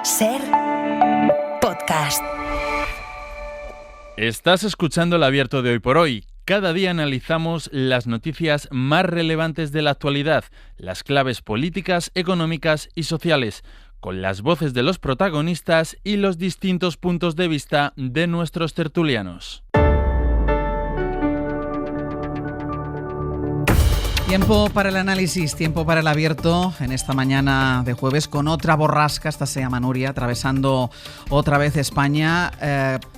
SER Podcast. Estás escuchando el abierto de Hoy por Hoy. Cada día analizamos las noticias más relevantes de la actualidad, las claves políticas, económicas y sociales, con las voces de los protagonistas y los distintos puntos de vista de nuestros tertulianos. Tiempo para el análisis, tiempo para el abierto en esta mañana de jueves con otra borrasca, esta se llama Nuria, atravesando otra vez España.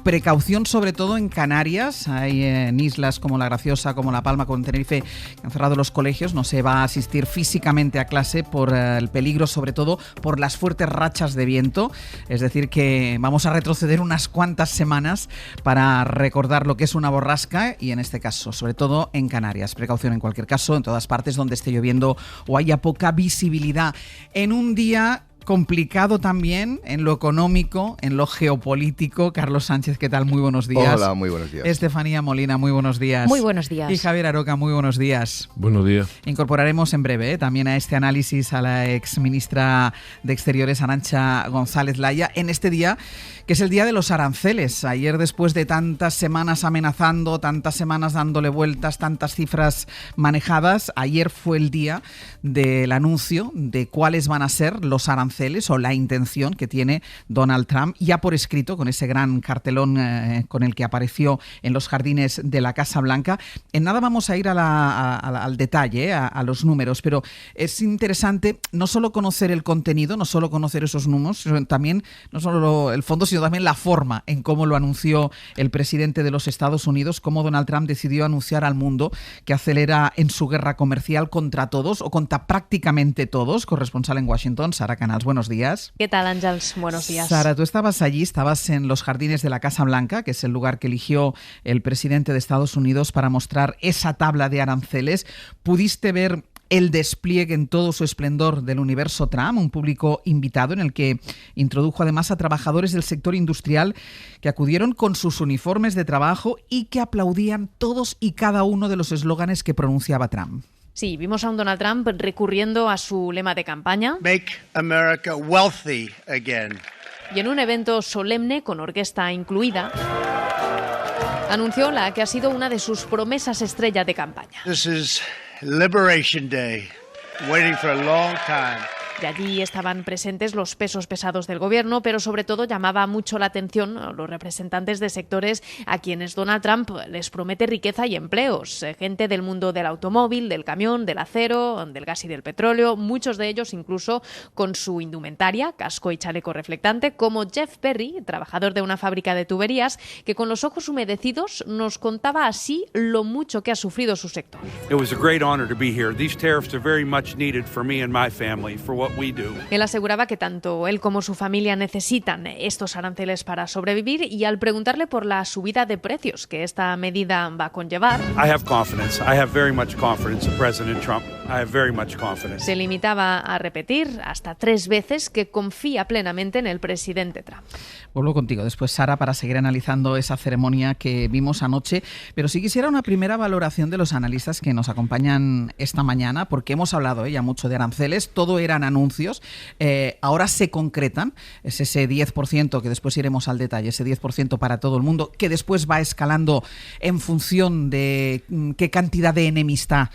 Precaución sobre todo en Canarias, hay en islas como La Graciosa, como La Palma, como Tenerife, que han cerrado los colegios, no se va a asistir físicamente a clase por el peligro, sobre todo por las fuertes rachas de viento, es decir que vamos a retroceder unas cuantas semanas para recordar lo que es una borrasca y en este caso, sobre todo en Canarias. Precaución en cualquier caso, en todas partes donde esté lloviendo o haya poca visibilidad. En un día complicado también en lo económico, en lo geopolítico. Carlos Sánchez, ¿qué tal? Muy buenos días. Hola, muy buenos días. Estefanía Molina, muy buenos días. Muy buenos días. Y Javier Aroca, muy buenos días. Buenos días. Incorporaremos en breve también a este análisis a la exministra de Exteriores, Arantxa González Laya, en este día que es el día de los aranceles. Ayer, después de tantas semanas amenazando, tantas semanas dándole vueltas, tantas cifras manejadas, ayer fue el día del anuncio de cuáles van a ser los aranceles o la intención que tiene Donald Trump, ya por escrito, con ese gran cartelón con el que apareció en los jardines de la Casa Blanca. En nada vamos a ir al detalle, a los números, pero es interesante no solo conocer el contenido, no solo conocer esos números, también no solo el fondo, sino también la forma en cómo lo anunció el presidente de los Estados Unidos, cómo Donald Trump decidió anunciar al mundo que acelera en su guerra comercial contra todos o contra prácticamente todos. Corresponsal en Washington, Sara Canals, buenos días. ¿Qué tal, Àngels? Buenos días. Sara, tú estabas allí, estabas en los jardines de la Casa Blanca, que es el lugar que eligió el presidente de Estados Unidos para mostrar esa tabla de aranceles. ¿Pudiste ver el despliegue en todo su esplendor del universo Trump, un público invitado en el que introdujo además a trabajadores del sector industrial que acudieron con sus uniformes de trabajo y que aplaudían todos y cada uno de los eslóganes que pronunciaba Trump? Sí, vimos a un Donald Trump recurriendo a su lema de campaña. Make America wealthy again. Y en un evento solemne con orquesta incluida, anunció la que ha sido una de sus promesas estrella de campaña. This is Liberation Day. Waiting for a long time. De allí estaban presentes los pesos pesados del gobierno, pero sobre todo llamaba mucho la atención a los representantes de sectores a quienes Donald Trump les promete riqueza y empleos. Gente del mundo del automóvil, del camión, del acero, del gas y del petróleo, muchos de ellos incluso con su indumentaria, casco y chaleco reflectante, como Jeff Perry, trabajador de una fábrica de tuberías, que con los ojos humedecidos nos contaba así lo mucho que ha sufrido su sector. It was a great honor to be here. These tariffs are very much needed for me and my family for what we do. Él aseguraba que tanto él como su familia necesitan estos aranceles para sobrevivir y al preguntarle por la subida de precios que esta medida va a conllevar, I have confidence. I have very much confidence in President Trump. I have very much confidence. se limitaba a repetir hasta 3 veces que confía plenamente en el presidente Trump. Vuelvo contigo después, Sara, para seguir analizando esa ceremonia que vimos anoche, pero sí quisiera una primera valoración de los analistas que nos acompañan esta mañana, porque hemos hablado ya mucho de aranceles, todo eran anuncios, ahora se concretan, es ese 10% que después iremos al detalle, ese 10% para todo el mundo, que después va escalando en función de qué cantidad de enemistad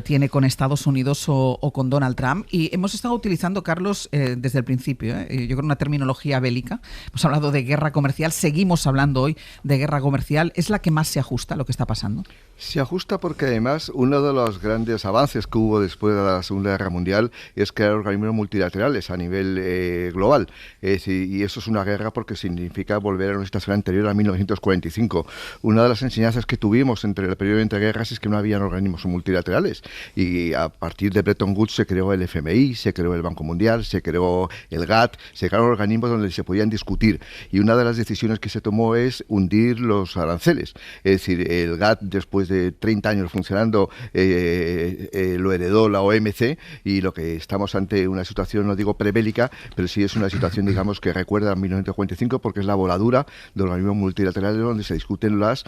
tiene con Estados Unidos o con Donald Trump. Y hemos estado utilizando, Carlos, desde el principio, yo creo una terminología bélica, hemos hablado de guerra comercial, seguimos hablando hoy de guerra comercial. ¿Es la que más se ajusta a lo que está pasando? Se ajusta porque además uno de los grandes avances que hubo después de la Segunda Guerra Mundial es crear organismos multilaterales a nivel global. Y eso es una guerra porque significa volver a una situación anterior a 1945. Una de las enseñanzas que tuvimos entre el periodo de entreguerras es que no habían organismos multilaterales. Y a partir de Bretton Woods se creó el FMI, se creó el Banco Mundial, se creó el GATT, se crearon organismos donde se podían discutir. Y una de las decisiones que se tomó es hundir los aranceles. Es decir, el GATT, después de 30 años funcionando, lo heredó la OMC, y lo que estamos ante una situación, no digo prebélica, pero sí es una situación, digamos, que recuerda a 1945, porque es la voladura de organismos multilaterales donde se discuten las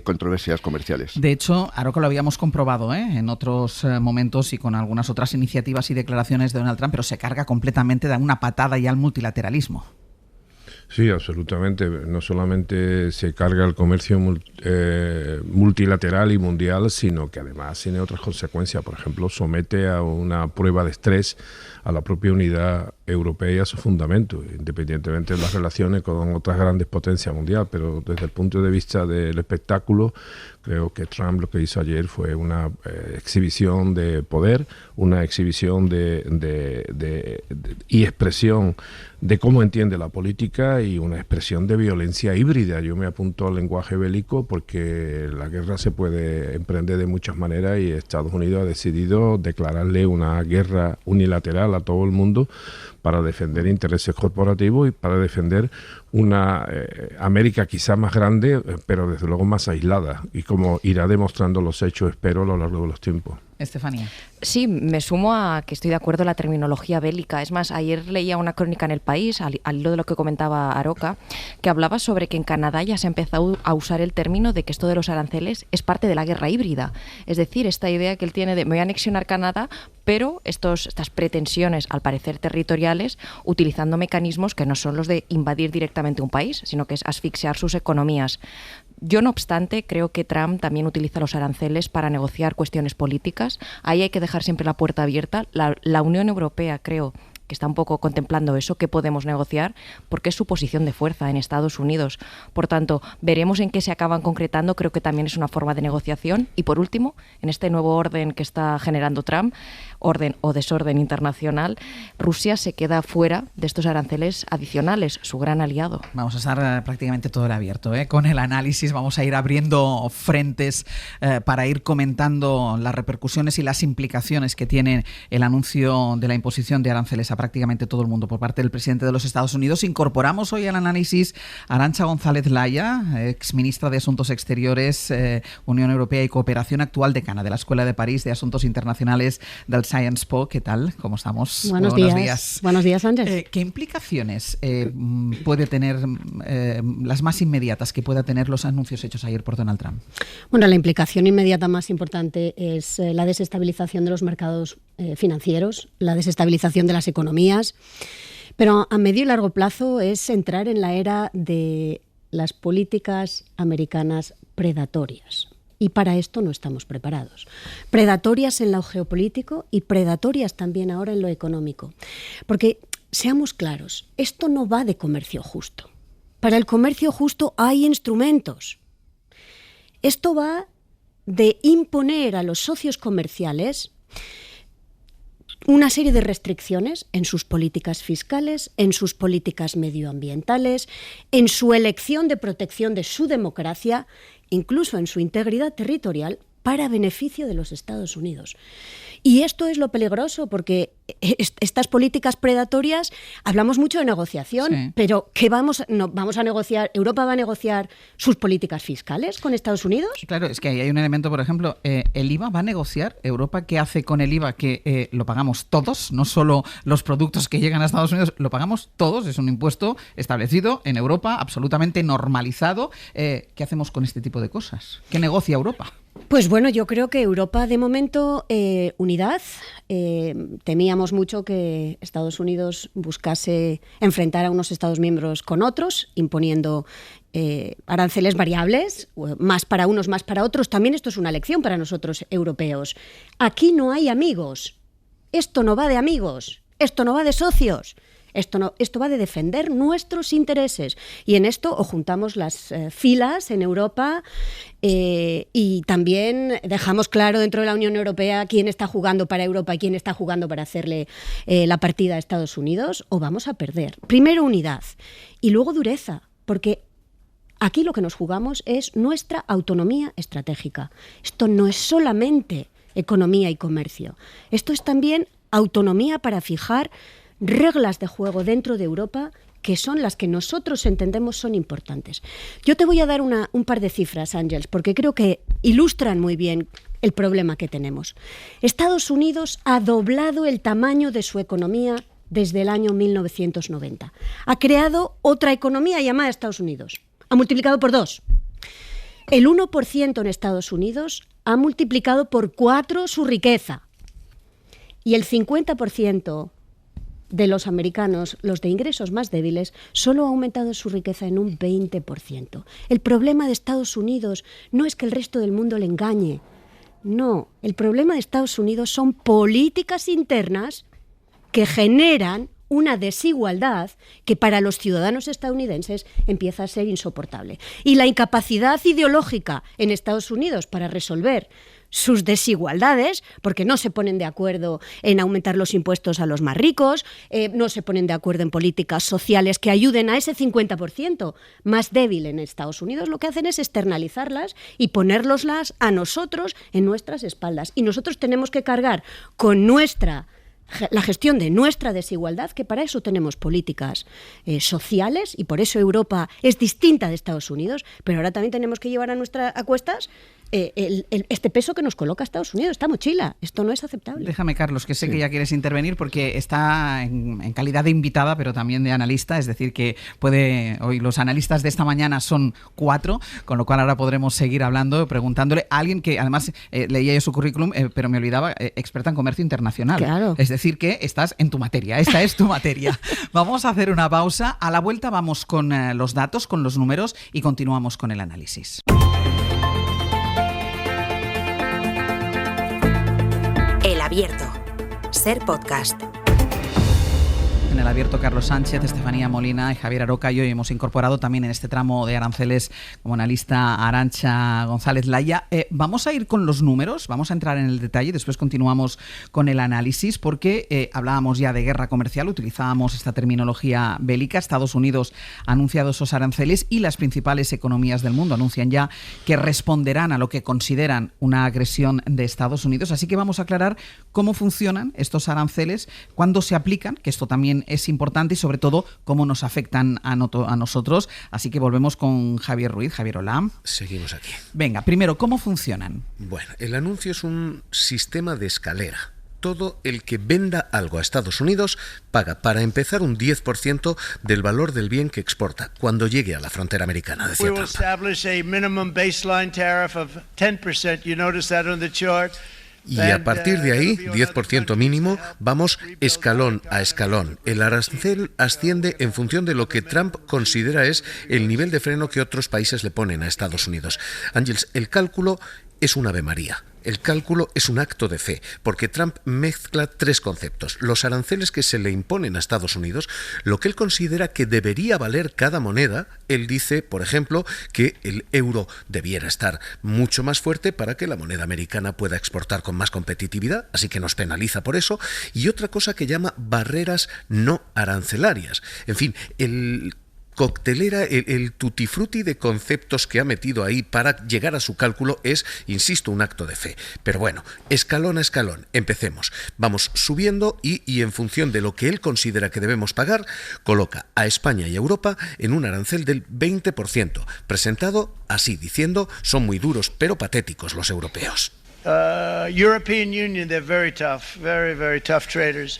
controversias comerciales. De hecho, Aroca, lo habíamos comprobado en otros momentos y con algunas otras iniciativas y declaraciones de Donald Trump, pero se carga completamente de una patada ya al multilateralismo. Sí, absolutamente. No solamente se carga el comercio multilateral y mundial, sino que además tiene otras consecuencias. Por ejemplo, somete a una prueba de estrés a la propia unidad europea y a sus fundamentos, independientemente de las relaciones con otras grandes potencias mundiales. Pero desde el punto de vista del espectáculo, creo que Trump lo que hizo ayer fue una exhibición de poder, una exhibición y expresión de cómo entiende la política y una expresión de violencia híbrida. Yo me apunto al lenguaje bélico porque la guerra se puede emprender de muchas maneras y Estados Unidos ha decidido declararle una guerra unilateral a todo el mundo para defender intereses corporativos y para defender una América quizá más grande, pero desde luego más aislada, y como irá demostrando los hechos, espero, a lo largo de los tiempos. Estefanía. Sí, me sumo a que estoy de acuerdo en la terminología bélica. Es más, ayer leía una crónica en El País, al hilo de lo que comentaba Aroca, que hablaba sobre que en Canadá ya se ha empezado a usar el término de que esto de los aranceles es parte de la guerra híbrida. Es decir, esta idea que él tiene de me voy a anexionar Canadá, pero estas pretensiones, al parecer territoriales, utilizando mecanismos que no son los de invadir directamente un país, sino que es asfixiar sus economías. Yo, no obstante, creo que Trump también utiliza los aranceles para negociar cuestiones políticas. Ahí hay que dejar siempre la puerta abierta. La Unión Europea, creo que está un poco contemplando eso, que podemos negociar, porque es su posición de fuerza en Estados Unidos. Por tanto, veremos en qué se acaban concretando. Creo que también es una forma de negociación. Y por último, en este nuevo orden que está generando Trump, orden o desorden internacional, Rusia se queda fuera de estos aranceles adicionales, su gran aliado. Vamos a estar prácticamente todo el abierto, con el análisis. Vamos a ir abriendo frentes para ir comentando las repercusiones y las implicaciones que tiene el anuncio de la imposición de aranceles a prácticamente todo el mundo por parte del presidente de los Estados Unidos. Incorporamos hoy al análisis a Arantxa González Laya, exministra de Asuntos Exteriores, Unión Europea y Cooperación, actual decana de la Escuela de París de Asuntos Internacionales del Sciences Po. ¿Qué tal? ¿Cómo estamos? Buenos días. Buenos días, Ángel. ¿Qué implicaciones puede tener las más inmediatas que pueda tener los anuncios hechos ayer por Donald Trump? Bueno, la implicación inmediata más importante es la desestabilización de los mercados financieros, la desestabilización de las economías, pero a medio y largo plazo es entrar en la era de las políticas americanas predatorias. Y para esto no estamos preparados. Predatorias en lo geopolítico y predatorias también ahora en lo económico. Porque, seamos claros, esto no va de comercio justo. Para el comercio justo hay instrumentos. Esto va de imponer a los socios comerciales una serie de restricciones en sus políticas fiscales, en sus políticas medioambientales, en su elección de protección de su democracia, incluso en su integridad territorial, para beneficio de los Estados Unidos. Y esto es lo peligroso, porque estas políticas predatorias, hablamos mucho de negociación, sí, pero ¿qué vamos a negociar? ¿Europa va a negociar sus políticas fiscales con Estados Unidos? Claro, es que ahí hay un elemento, por ejemplo, el IVA va a negociar. ¿Europa qué hace con el IVA? Que lo pagamos todos, no solo los productos que llegan a Estados Unidos, lo pagamos todos, es un impuesto establecido en Europa, absolutamente normalizado. ¿Qué hacemos con este tipo de cosas? ¿Qué negocia Europa? Pues bueno, yo creo que Europa, de momento, unidad. Temíamos mucho que Estados Unidos buscase enfrentar a unos Estados miembros con otros, imponiendo aranceles variables, más para unos, más para otros. También esto es una lección para nosotros europeos. Aquí no hay amigos. Esto no va de amigos. Esto no va de socios. Esto va de defender nuestros intereses. Y en esto o juntamos las filas en Europa y también dejamos claro dentro de la Unión Europea quién está jugando para Europa y quién está jugando para hacerle la partida a Estados Unidos, o vamos a perder. Primero unidad y luego dureza, porque aquí lo que nos jugamos es nuestra autonomía estratégica. Esto no es solamente economía y comercio. Esto es también autonomía para fijar reglas de juego dentro de Europa que son las que nosotros entendemos son importantes. Yo te voy a dar un par de cifras, Ángels, porque creo que ilustran muy bien el problema que tenemos. Estados Unidos ha doblado el tamaño de su economía desde el año 1990. Ha creado otra economía llamada Estados Unidos. Ha multiplicado por 2. El 1% en Estados Unidos ha multiplicado por 4 su riqueza. Y el 50% de los americanos, los de ingresos más débiles, solo ha aumentado su riqueza en un 20%. El problema de Estados Unidos no es que el resto del mundo le engañe. No, el problema de Estados Unidos son políticas internas que generan una desigualdad que para los ciudadanos estadounidenses empieza a ser insoportable. Y la incapacidad ideológica en Estados Unidos para resolver sus desigualdades, porque no se ponen de acuerdo en aumentar los impuestos a los más ricos, no se ponen de acuerdo en políticas sociales que ayuden a ese 50% más débil en Estados Unidos, lo que hacen es externalizarlas y ponérnoslas a nosotros en nuestras espaldas. Y nosotros tenemos que cargar con la gestión de nuestra desigualdad, que para eso tenemos políticas sociales y por eso Europa es distinta de Estados Unidos, pero ahora también tenemos que llevar a cuestas este peso que nos coloca Estados Unidos, esta mochila. Esto no es aceptable. Déjame, Carlos, que sé que ya quieres intervenir porque está en calidad de invitada, pero también de analista, es decir, que hoy los analistas de esta mañana son 4, con lo cual ahora podremos seguir hablando, preguntándole a alguien que además leía yo su currículum, pero me olvidaba, experta en comercio internacional. Claro. Es decir, que estás en tu materia, esta es tu materia. Vamos a hacer una pausa, a la vuelta vamos con los datos, con los números y continuamos con el análisis. El Abierto. Ser Podcast. En el Abierto, Carlos Sánchez, Estefanía Molina y Javier Aroca, y hoy hemos incorporado también en este tramo de aranceles como analista Arantxa González Laya. Vamos a ir con los números, vamos a entrar en el detalle, después continuamos con el análisis, porque hablábamos ya de guerra comercial, utilizábamos esta terminología bélica. Estados Unidos ha anunciado esos aranceles y las principales economías del mundo anuncian ya que responderán a lo que consideran una agresión de Estados Unidos. Así que vamos a aclarar cómo funcionan estos aranceles, cuándo se aplican, que esto también es importante, y sobre todo cómo nos afectan a nosotros. Así que volvemos con Javier Ruiz. Javier, hola. Seguimos aquí. Venga, primero, ¿cómo funcionan? Bueno, el anuncio es un sistema de escalera. Todo el que venda algo a Estados Unidos paga, para empezar, un 10% del valor del bien que exporta cuando llegue a la frontera americana, decía Trump. We will establish a minimum baseline tariff of 10%. You notice that on the chart. Y a partir de ahí, 10% mínimo, vamos escalón a escalón. El arancel asciende en función de lo que Trump considera es el nivel de freno que otros países le ponen a Estados Unidos. Ángels, el cálculo es un Ave María. El cálculo es un acto de fe, porque Trump mezcla 3 conceptos. Los aranceles que se le imponen a Estados Unidos, lo que él considera que debería valer cada moneda. Él dice, por ejemplo, que el euro debiera estar mucho más fuerte para que la moneda americana pueda exportar con más competitividad, así que nos penaliza por eso. Y otra cosa que llama barreras no arancelarias. En fin, el coctelera, el tutti frutti de conceptos que ha metido ahí para llegar a su cálculo es, insisto, un acto de fe. Pero bueno, escalón a escalón, empecemos. Vamos subiendo y en función de lo que él considera que debemos pagar, coloca a España y a Europa en un arancel del 20%, presentado así, diciendo, son muy duros pero patéticos los europeos. European Union, they're very tough, very, very tough traders.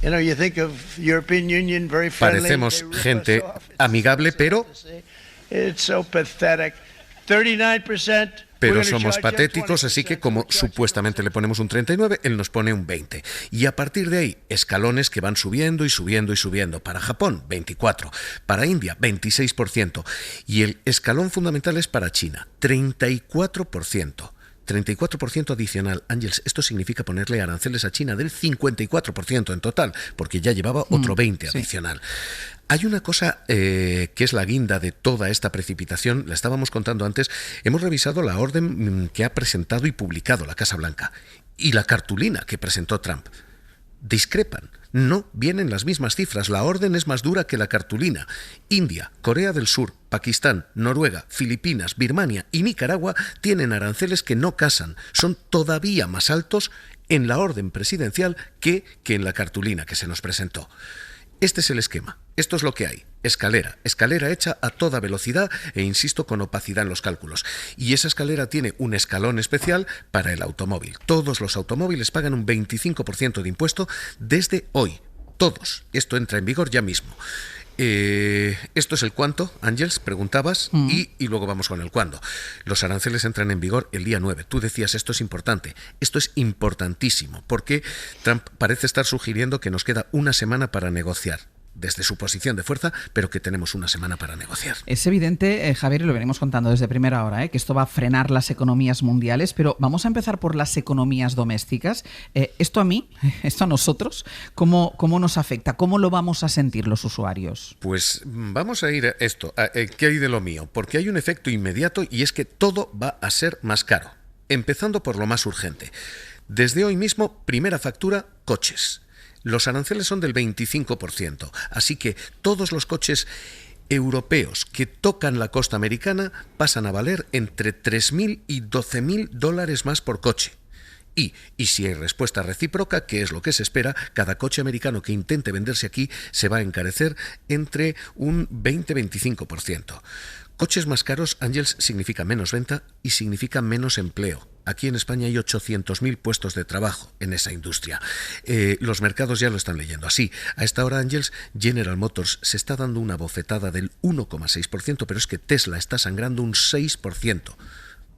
You know, you think of European Union, very friendly. Parecemos gente amigable, pero it's so pathetic. 39%. Pero somos patéticos, así que como supuestamente le ponemos un 39, él nos pone un 20. Y a partir de ahí, escalones que van subiendo y subiendo y subiendo. Para Japón, 24. Para India, 26%. Y el escalón fundamental es para China, 34%. 34% adicional. Ángels, esto significa ponerle aranceles a China del 54% en total, porque ya llevaba otro 20% adicional. Hay una cosa que es la guinda de toda esta precipitación, la estábamos contando antes. Hemos revisado la orden que ha presentado y publicado la Casa Blanca y la cartulina que presentó Trump. Discrepan. No vienen las mismas cifras. La orden es más dura que la cartulina. India, Corea del Sur, Pakistán, Noruega, Filipinas, Birmania y Nicaragua tienen aranceles que no casan. Son todavía más altos en la orden presidencial que en la cartulina que se nos presentó. Este es el esquema. Esto es lo que hay. Escalera hecha a toda velocidad e, insisto, con opacidad en los cálculos. Y esa escalera tiene un escalón especial para el automóvil. Todos los automóviles pagan un 25% de impuesto desde hoy. Todos. Esto entra en vigor ya mismo. Esto es el cuánto, Ángels, preguntabas, y luego vamos con el cuándo. Los aranceles entran en vigor el día 9. Tú decías, esto es importante. Esto es importantísimo, porque Trump parece estar sugiriendo que nos queda una semana para negociar, desde su posición de fuerza, pero que tenemos una semana para negociar. Es evidente, Javier, y lo venimos contando desde primera hora, que esto va a frenar las economías mundiales, pero vamos a empezar por las economías domésticas. Esto a nosotros, ¿cómo nos afecta? ¿Cómo lo vamos a sentir los usuarios? Pues vamos a ir a esto. ¿Qué hay de lo mío? Porque hay un efecto inmediato y es que todo va a ser más caro. Empezando por lo más urgente. Desde hoy mismo, primera factura, coches. Los aranceles son del 25%, así que todos los coches europeos que tocan la costa americana pasan a valer entre $3.000 y $12.000 más por coche. Y si hay respuesta recíproca, que es lo que se espera, cada coche americano que intente venderse aquí se va a encarecer entre un 20-25%. Coches más caros, Ángels, significa menos venta y significa menos empleo. Aquí en España hay 800.000 puestos de trabajo en esa industria. Los mercados ya lo están leyendo así. A esta hora, Ángels, General Motors se está dando una bofetada del 1,6%, pero es que Tesla está sangrando un 6%.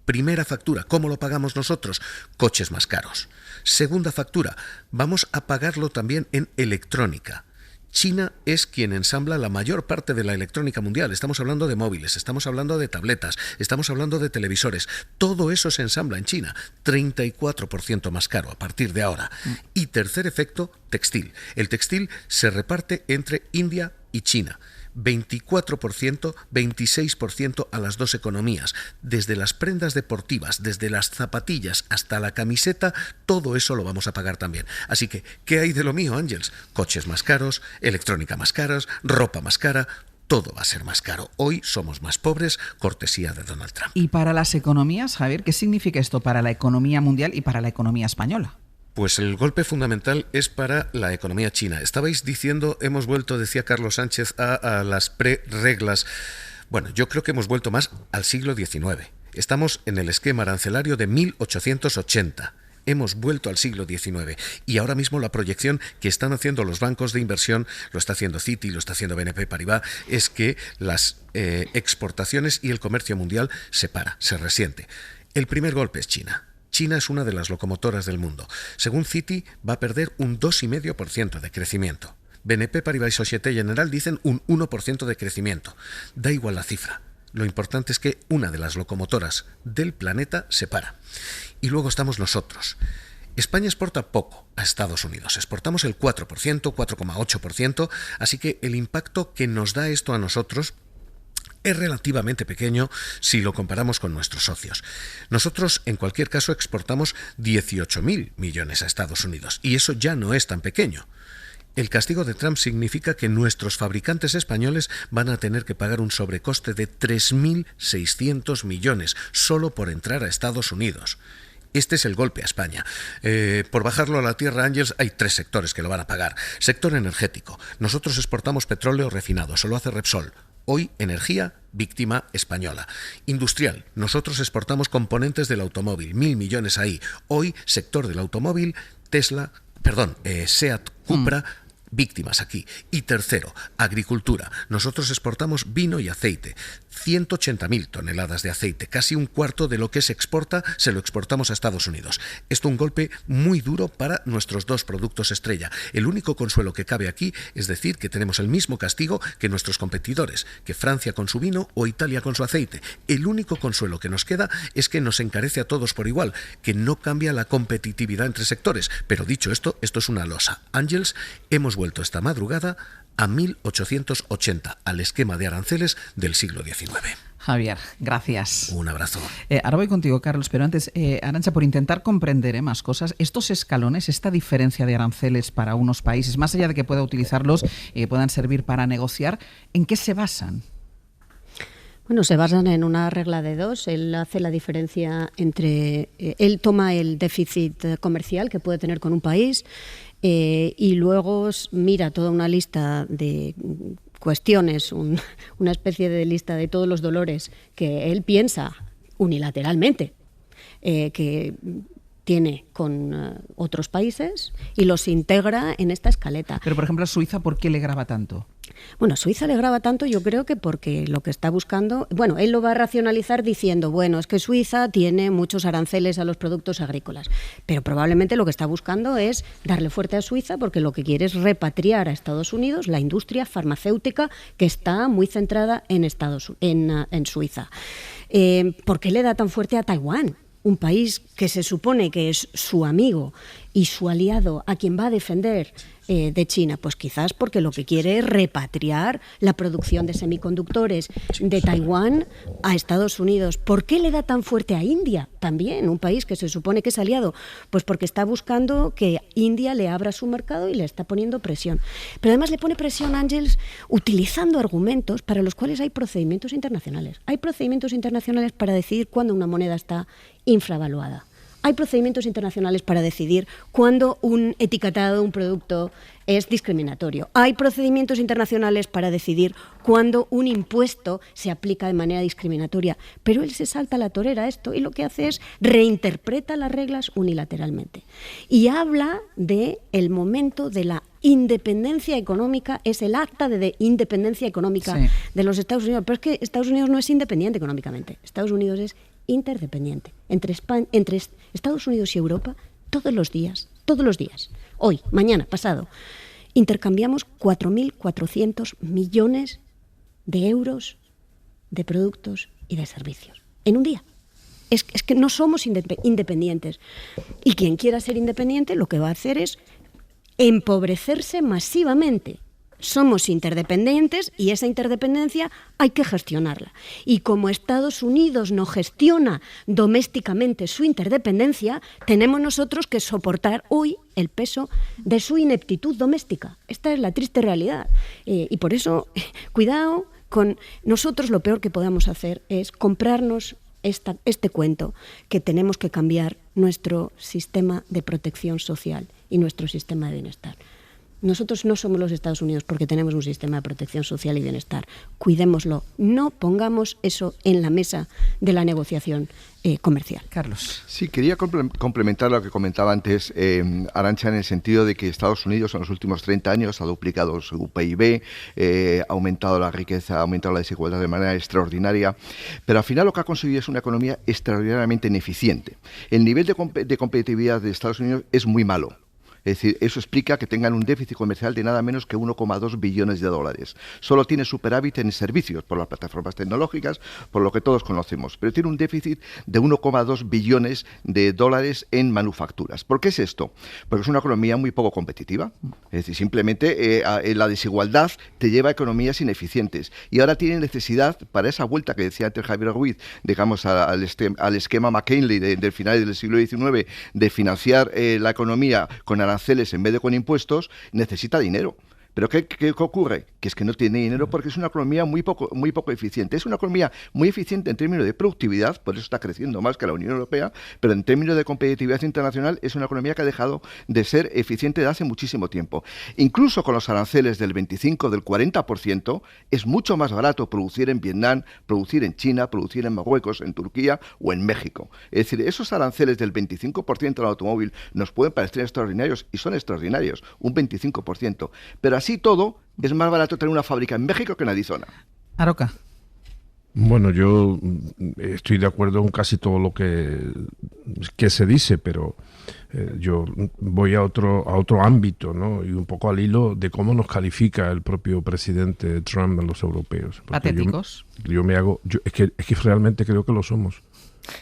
Primera factura, ¿cómo lo pagamos nosotros? Coches más caros. Segunda factura, vamos a pagarlo también en electrónica. China es quien ensambla la mayor parte de la electrónica mundial. Estamos hablando de móviles, estamos hablando de tabletas, estamos hablando de televisores. Todo eso se ensambla en China, 34% más caro a partir de ahora. Y tercer efecto, textil. El textil se reparte entre India y China. 24%, 26% a las dos economías. Desde las prendas deportivas, desde las zapatillas hasta la camiseta, todo eso lo vamos a pagar también. Así que, ¿qué hay de lo mío, Ángels? Coches más caros, electrónica más caros, ropa más cara. Todo va a ser más caro. Hoy somos más pobres, cortesía de Donald Trump. Y para las economías, Javier, ¿qué significa esto para la economía mundial y para la economía española? Pues el golpe fundamental es para la economía china. Estabais diciendo, hemos vuelto, decía Carlos Sánchez, a las pre-reglas. Bueno, yo creo que hemos vuelto más al siglo XIX. Estamos en el esquema arancelario de 1880. Hemos vuelto al siglo XIX y ahora mismo la proyección que están haciendo los bancos de inversión, lo está haciendo Citi, lo está haciendo BNP Paribas, es que las exportaciones y el comercio mundial se resiente. El primer golpe es China. China es una de las locomotoras del mundo. Según Citi, va a perder un 2,5% de crecimiento. BNP Paribas y Société Générale dicen un 1% de crecimiento. Da igual la cifra. Lo importante es que una de las locomotoras del planeta se para. Y luego estamos nosotros. España exporta poco a Estados Unidos. Exportamos el 4%, 4,8%, así que el impacto que nos da esto a nosotros es relativamente pequeño si lo comparamos con nuestros socios. Nosotros, en cualquier caso, exportamos 18.000 millones a Estados Unidos, y eso ya no es tan pequeño. El castigo de Trump significa que nuestros fabricantes españoles van a tener que pagar un sobrecoste de 3.600 millones solo por entrar a Estados Unidos. Este es el golpe a España. Por bajarlo a la tierra, Ángels, hay 3 sectores que lo van a pagar. Sector energético. Nosotros exportamos petróleo refinado, eso lo hace Repsol. Hoy, energía, víctima española. Industrial, nosotros exportamos componentes del automóvil, 1.000 millones ahí. Hoy, sector del automóvil, SEAT, Cupra, víctimas aquí. Y tercero, agricultura. Nosotros exportamos vino y aceite. 180.000 toneladas de aceite, casi un cuarto de lo que se exporta, se lo exportamos a Estados Unidos. Esto es un golpe muy duro para nuestros 2 productos estrella. El único consuelo que cabe aquí es decir que tenemos el mismo castigo que nuestros competidores, que Francia con su vino o Italia con su aceite. El único consuelo que nos queda es que nos encarece a todos por igual, que no cambia la competitividad entre sectores. Pero dicho esto, esto es una losa. Ángels, hemos vuelto esta madrugada a 1880, al esquema de aranceles del siglo XIX. Javier, gracias. Un abrazo. Ahora voy contigo, Carlos, pero antes, Arantxa, por intentar comprender más cosas, estos escalones, esta diferencia de aranceles para unos países, más allá de que pueda utilizarlos y puedan servir para negociar, ¿en qué se basan? Bueno, se basan en una regla de 2. Él hace la diferencia entre... él toma el déficit comercial que puede tener con un país y luego mira toda una lista de cuestiones, una especie de lista de todos los dolores que él piensa unilateralmente que tiene con otros países y los integra en esta escaleta. Pero, por ejemplo, a Suiza, ¿por qué le grava tanto? Bueno, a Suiza le grava tanto, yo creo que porque lo que está buscando, bueno, él lo va a racionalizar diciendo, bueno, es que Suiza tiene muchos aranceles a los productos agrícolas, pero probablemente lo que está buscando es darle fuerte a Suiza porque lo que quiere es repatriar a Estados Unidos la industria farmacéutica que está muy centrada en Suiza. ¿Por qué le da tan fuerte a Taiwán? Un país que se supone que es su amigo y su aliado a quien va a defender de China, pues quizás porque lo que quiere es repatriar la producción de semiconductores de Taiwán a Estados Unidos. ¿Por qué le da tan fuerte a India también, un país que se supone que es aliado? Pues porque está buscando que India le abra su mercado y le está poniendo presión. Pero además le pone presión, Ángels, utilizando argumentos para los cuales hay procedimientos internacionales. Hay procedimientos internacionales para decidir cuándo una moneda está infravaluada. Hay procedimientos internacionales para decidir cuándo un etiquetado de un producto es discriminatorio. Hay procedimientos internacionales para decidir cuándo un impuesto se aplica de manera discriminatoria. Pero él se salta la torera a esto y lo que hace es reinterpreta las reglas unilateralmente. Y habla del momento de la independencia económica, es el acta de independencia económica de los Estados Unidos. Pero es que Estados Unidos no es independiente económicamente. Estados Unidos es interdependiente. Entre Estados Unidos y Europa, todos los días, hoy, mañana, pasado, intercambiamos 4.400 millones de euros de productos y de servicios en un día. Es que no somos independientes. Y quien quiera ser independiente lo que va a hacer es empobrecerse masivamente. Somos interdependientes y esa interdependencia hay que gestionarla. Y como Estados Unidos no gestiona domésticamente su interdependencia, tenemos nosotros que soportar hoy el peso de su ineptitud doméstica. Esta es la triste realidad. Y por eso, cuidado con nosotros, lo peor que podamos hacer es comprarnos este cuento, que tenemos que cambiar nuestro sistema de protección social y nuestro sistema de bienestar. Nosotros no somos los Estados Unidos porque tenemos un sistema de protección social y bienestar. Cuidémoslo. No pongamos eso en la mesa de la negociación comercial. Carlos. Sí, quería complementar lo que comentaba antes Arantxa, en el sentido de que Estados Unidos en los últimos 30 años ha duplicado su PIB, ha aumentado la riqueza, ha aumentado la desigualdad de manera extraordinaria, pero al final lo que ha conseguido es una economía extraordinariamente ineficiente. El nivel de competitividad de Estados Unidos es muy malo. Es decir, eso explica que tengan un déficit comercial de nada menos que 1,2 billones de dólares. Solo tiene superávit en servicios por las plataformas tecnológicas, por lo que todos conocemos, pero tiene un déficit de 1,2 billones de dólares en manufacturas. ¿Por qué es esto? Porque es una economía muy poco competitiva. Es decir, simplemente la desigualdad te lleva a economías ineficientes. Y ahora tiene necesidad, para esa vuelta que decía antes Javier Ruiz, digamos, al esquema McKinley del final del siglo XIX, de financiar la economía con aranceles en vez de con impuestos, necesita dinero. ¿Pero qué ocurre? Que es que no tiene dinero porque es una economía muy poco eficiente. Es una economía muy eficiente en términos de productividad, por eso está creciendo más que la Unión Europea, pero en términos de competitividad internacional es una economía que ha dejado de ser eficiente desde hace muchísimo tiempo. Incluso con los aranceles del 25, del 40%, es mucho más barato producir en Vietnam, producir en China, producir en Marruecos, en Turquía o en México. Es decir, esos aranceles del 25% del automóvil nos pueden parecer extraordinarios, y son extraordinarios, un 25%, pero así todo, es más barato tener una fábrica en México que en Arizona. Aroca. Bueno, yo estoy de acuerdo con casi todo lo que se dice, pero yo voy a otro ámbito, ¿no? Y un poco al hilo de cómo nos califica el propio presidente Trump a los europeos. ¿Patéticos? Es que realmente creo que lo somos.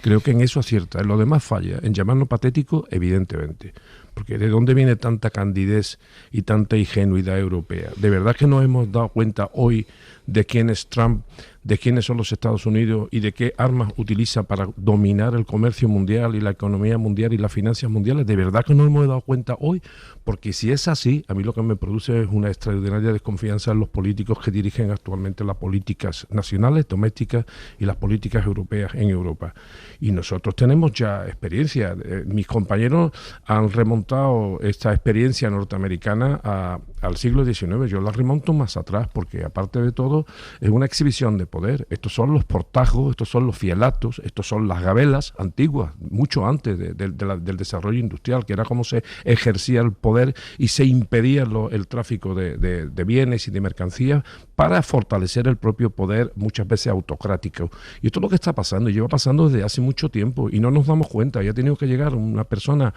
Creo que en eso acierta. En lo demás falla. En llamarnos patéticos, evidentemente. Porque ¿de dónde viene tanta candidez y tanta ingenuidad europea? ¿De verdad que nos hemos dado cuenta hoy de quién es Trump, de quiénes son los Estados Unidos y de qué armas utiliza para dominar el comercio mundial y la economía mundial y las finanzas mundiales? ¿De verdad que no hemos dado cuenta hoy? Porque si es así, a mí lo que me produce es una extraordinaria desconfianza en los políticos que dirigen actualmente las políticas nacionales, domésticas y las políticas europeas en Europa. Y nosotros tenemos ya experiencia. Mis compañeros han remontado remontado esta experiencia norteamericana al siglo XIX. Yo la remonto más atrás porque, aparte de todo, es una exhibición de poder. Estos son los portajos, estos son los fielatos, estos son las gabelas antiguas, mucho antes del desarrollo industrial, que era como se ejercía el poder y se impedía el tráfico de bienes y de mercancías para fortalecer el propio poder, muchas veces autocrático. Y esto es lo que está pasando, y lleva pasando desde hace mucho tiempo, y no nos damos cuenta. Ya ha tenido que llegar una persona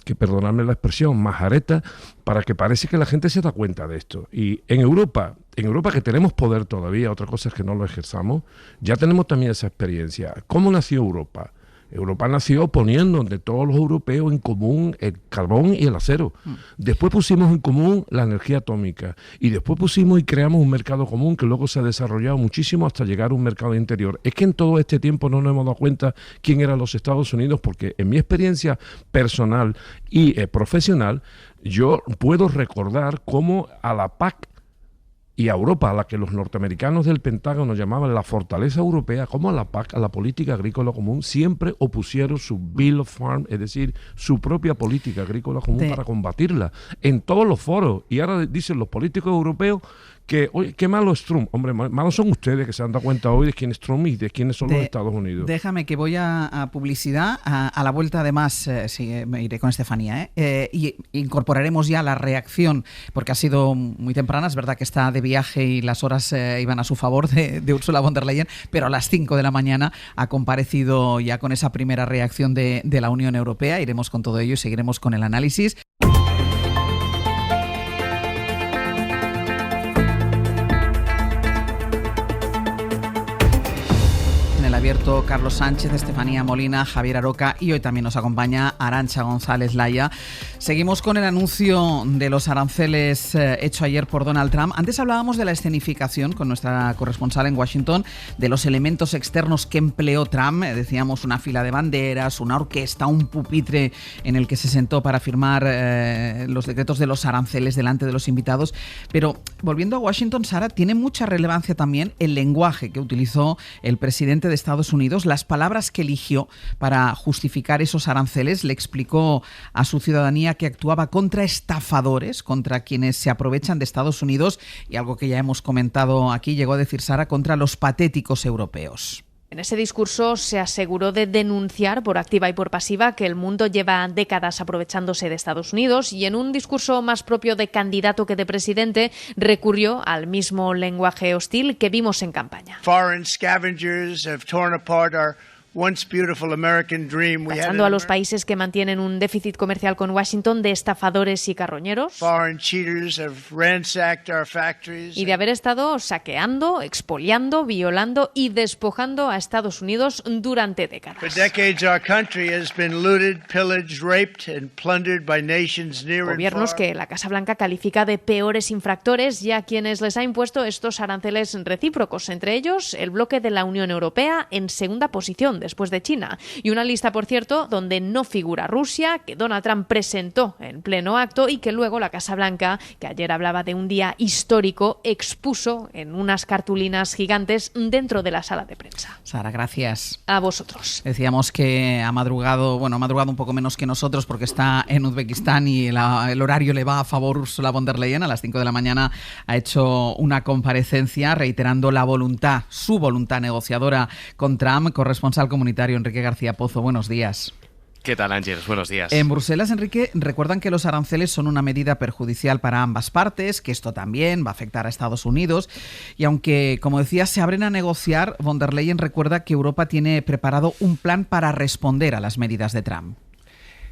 que, perdonadme la expresión, majareta, para que parece que la gente se da cuenta de esto. Y en Europa que tenemos poder todavía, otra cosa es que no lo ejerzamos, ya tenemos también esa experiencia. ¿Cómo nació Europa? Europa nació poniendo de todos los europeos en común el carbón y el acero. Después pusimos en común la energía atómica y después pusimos y creamos un mercado común que luego se ha desarrollado muchísimo hasta llegar a un mercado interior. Es que en todo este tiempo no nos hemos dado cuenta quién eran los Estados Unidos, porque en mi experiencia personal y profesional yo puedo recordar cómo a la PAC y a Europa, a la que los norteamericanos del Pentágono llamaban la fortaleza europea, como a la PAC, a la política agrícola común, siempre opusieron su Bill of Farm, es decir, su propia política agrícola común para combatirla en todos los foros. Y ahora dicen los políticos europeos que, oye, qué malo es Trump. Hombre, malos son ustedes, que se han dado cuenta hoy de quién es Trump y de quiénes son los Estados Unidos. Déjame que voy a publicidad. A la vuelta, además, me iré con Estefanía, y incorporaremos ya la reacción, porque ha sido muy temprana. Es verdad que está de viaje y las horas iban a su favor de Ursula von der Leyen, pero a las 5 de la mañana ha comparecido ya con esa primera reacción de la Unión Europea. Iremos con todo ello y seguiremos con el análisis. Abierto, Carlos Sánchez, Estefanía Molina, Javier Aroca, y hoy también nos acompaña Arantxa González Laya. Seguimos con el anuncio de los aranceles hecho ayer por Donald Trump. Antes hablábamos de la escenificación con nuestra corresponsal en Washington, de los elementos externos que empleó Trump. Decíamos una fila de banderas, una orquesta, un pupitre en el que se sentó para firmar los decretos de los aranceles delante de los invitados. Pero volviendo a Washington, Sara, tiene mucha relevancia también el lenguaje que utilizó el presidente de Estados Unidos, las palabras que eligió para justificar esos aranceles. Le explicó a su ciudadanía que actuaba contra estafadores, contra quienes se aprovechan de Estados Unidos, y algo que ya hemos comentado aquí, llegó a decir Sara, contra los patéticos europeos. En ese discurso se aseguró de denunciar por activa y por pasiva que el mundo lleva décadas aprovechándose de Estados Unidos, y en un discurso más propio de candidato que de presidente recurrió al mismo lenguaje hostil que vimos en campaña. Foreign scavengers have torn apart our once beautiful American dream. Tachando a los países que mantienen un déficit comercial con Washington de estafadores y carroñeros, Foreign cheaters have ransacked our factories. Y de haber estado saqueando, expoliando, violando y despojando a Estados Unidos durante décadas. For decades our country has been looted, pillaged, raped and plundered by nations near and far. Gobiernos que la Casa Blanca califica de peores infractores y a quienes les ha impuesto estos aranceles recíprocos, entre ellos el bloque de la Unión Europea en segunda posición después de China. Y una lista, por cierto, donde no figura Rusia, que Donald Trump presentó en pleno acto y que luego la Casa Blanca, que ayer hablaba de un día histórico, expuso en unas cartulinas gigantes dentro de la sala de prensa. Sara, gracias. A vosotros. Decíamos que ha madrugado un poco menos que nosotros porque está en Uzbekistán y el horario le va a favor. Ursula von der Leyen a las 5 de la mañana ha hecho una comparecencia reiterando su voluntad negociadora con Trump. Corresponsal comunitario Enrique García Pozo, buenos días. ¿Qué tal, Ángeles? Buenos días. En Bruselas, Enrique, recuerdan que los aranceles son una medida perjudicial para ambas partes, que esto también va a afectar a Estados Unidos, y aunque, como decía, se abren a negociar, von der Leyen recuerda que Europa tiene preparado un plan para responder a las medidas de Trump.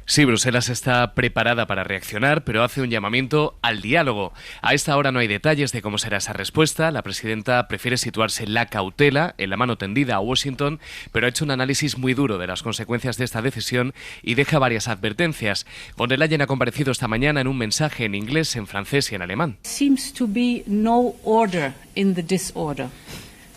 Sí, Bruselas está preparada para reaccionar, pero hace un llamamiento al diálogo. A esta hora no hay detalles de cómo será esa respuesta. La presidenta prefiere situarse en la cautela, en la mano tendida a Washington, pero ha hecho un análisis muy duro de las consecuencias de esta decisión y deja varias advertencias. Von der Leyen ha comparecido esta mañana en un mensaje en inglés, en francés y en alemán. Seems to be no order in the disorder.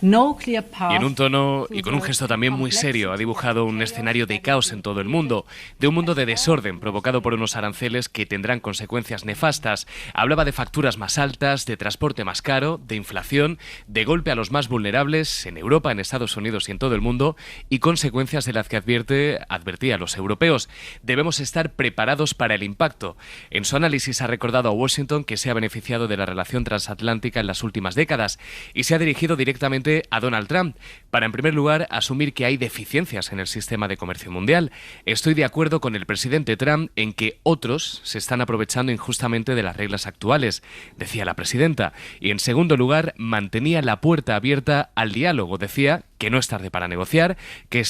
Y en un tono y con un gesto también muy serio ha dibujado un escenario de caos en todo el mundo, de un mundo de desorden provocado por unos aranceles que tendrán consecuencias nefastas. Hablaba de facturas más altas, de transporte más caro, de inflación, de golpe a los más vulnerables en Europa, en Estados Unidos y en todo el mundo, y consecuencias de las que advertía a los europeos. Debemos estar preparados para el impacto. En su análisis ha recordado a Washington que se ha beneficiado de la relación transatlántica en las últimas décadas y se ha dirigido directamente a Donald Trump para, en primer lugar, asumir que hay deficiencias en el sistema de comercio mundial. Estoy de acuerdo con el presidente Trump en que otros se están aprovechando injustamente de las reglas actuales, decía la presidenta. Y, en segundo lugar, mantenía la puerta abierta al diálogo. Decía que no es tarde para negociar, que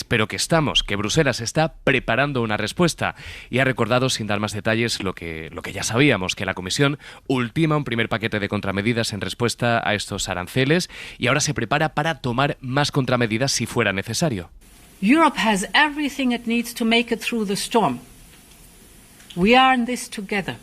Bruselas está preparando una respuesta, y ha recordado, sin dar más detalles, lo que ya sabíamos, que la Comisión ultima un primer paquete de contramedidas en respuesta a estos aranceles y ahora se prepara para tomar más contramedidas si fuera necesario. Europe has everything it needs to make it through the storm. We are in this together.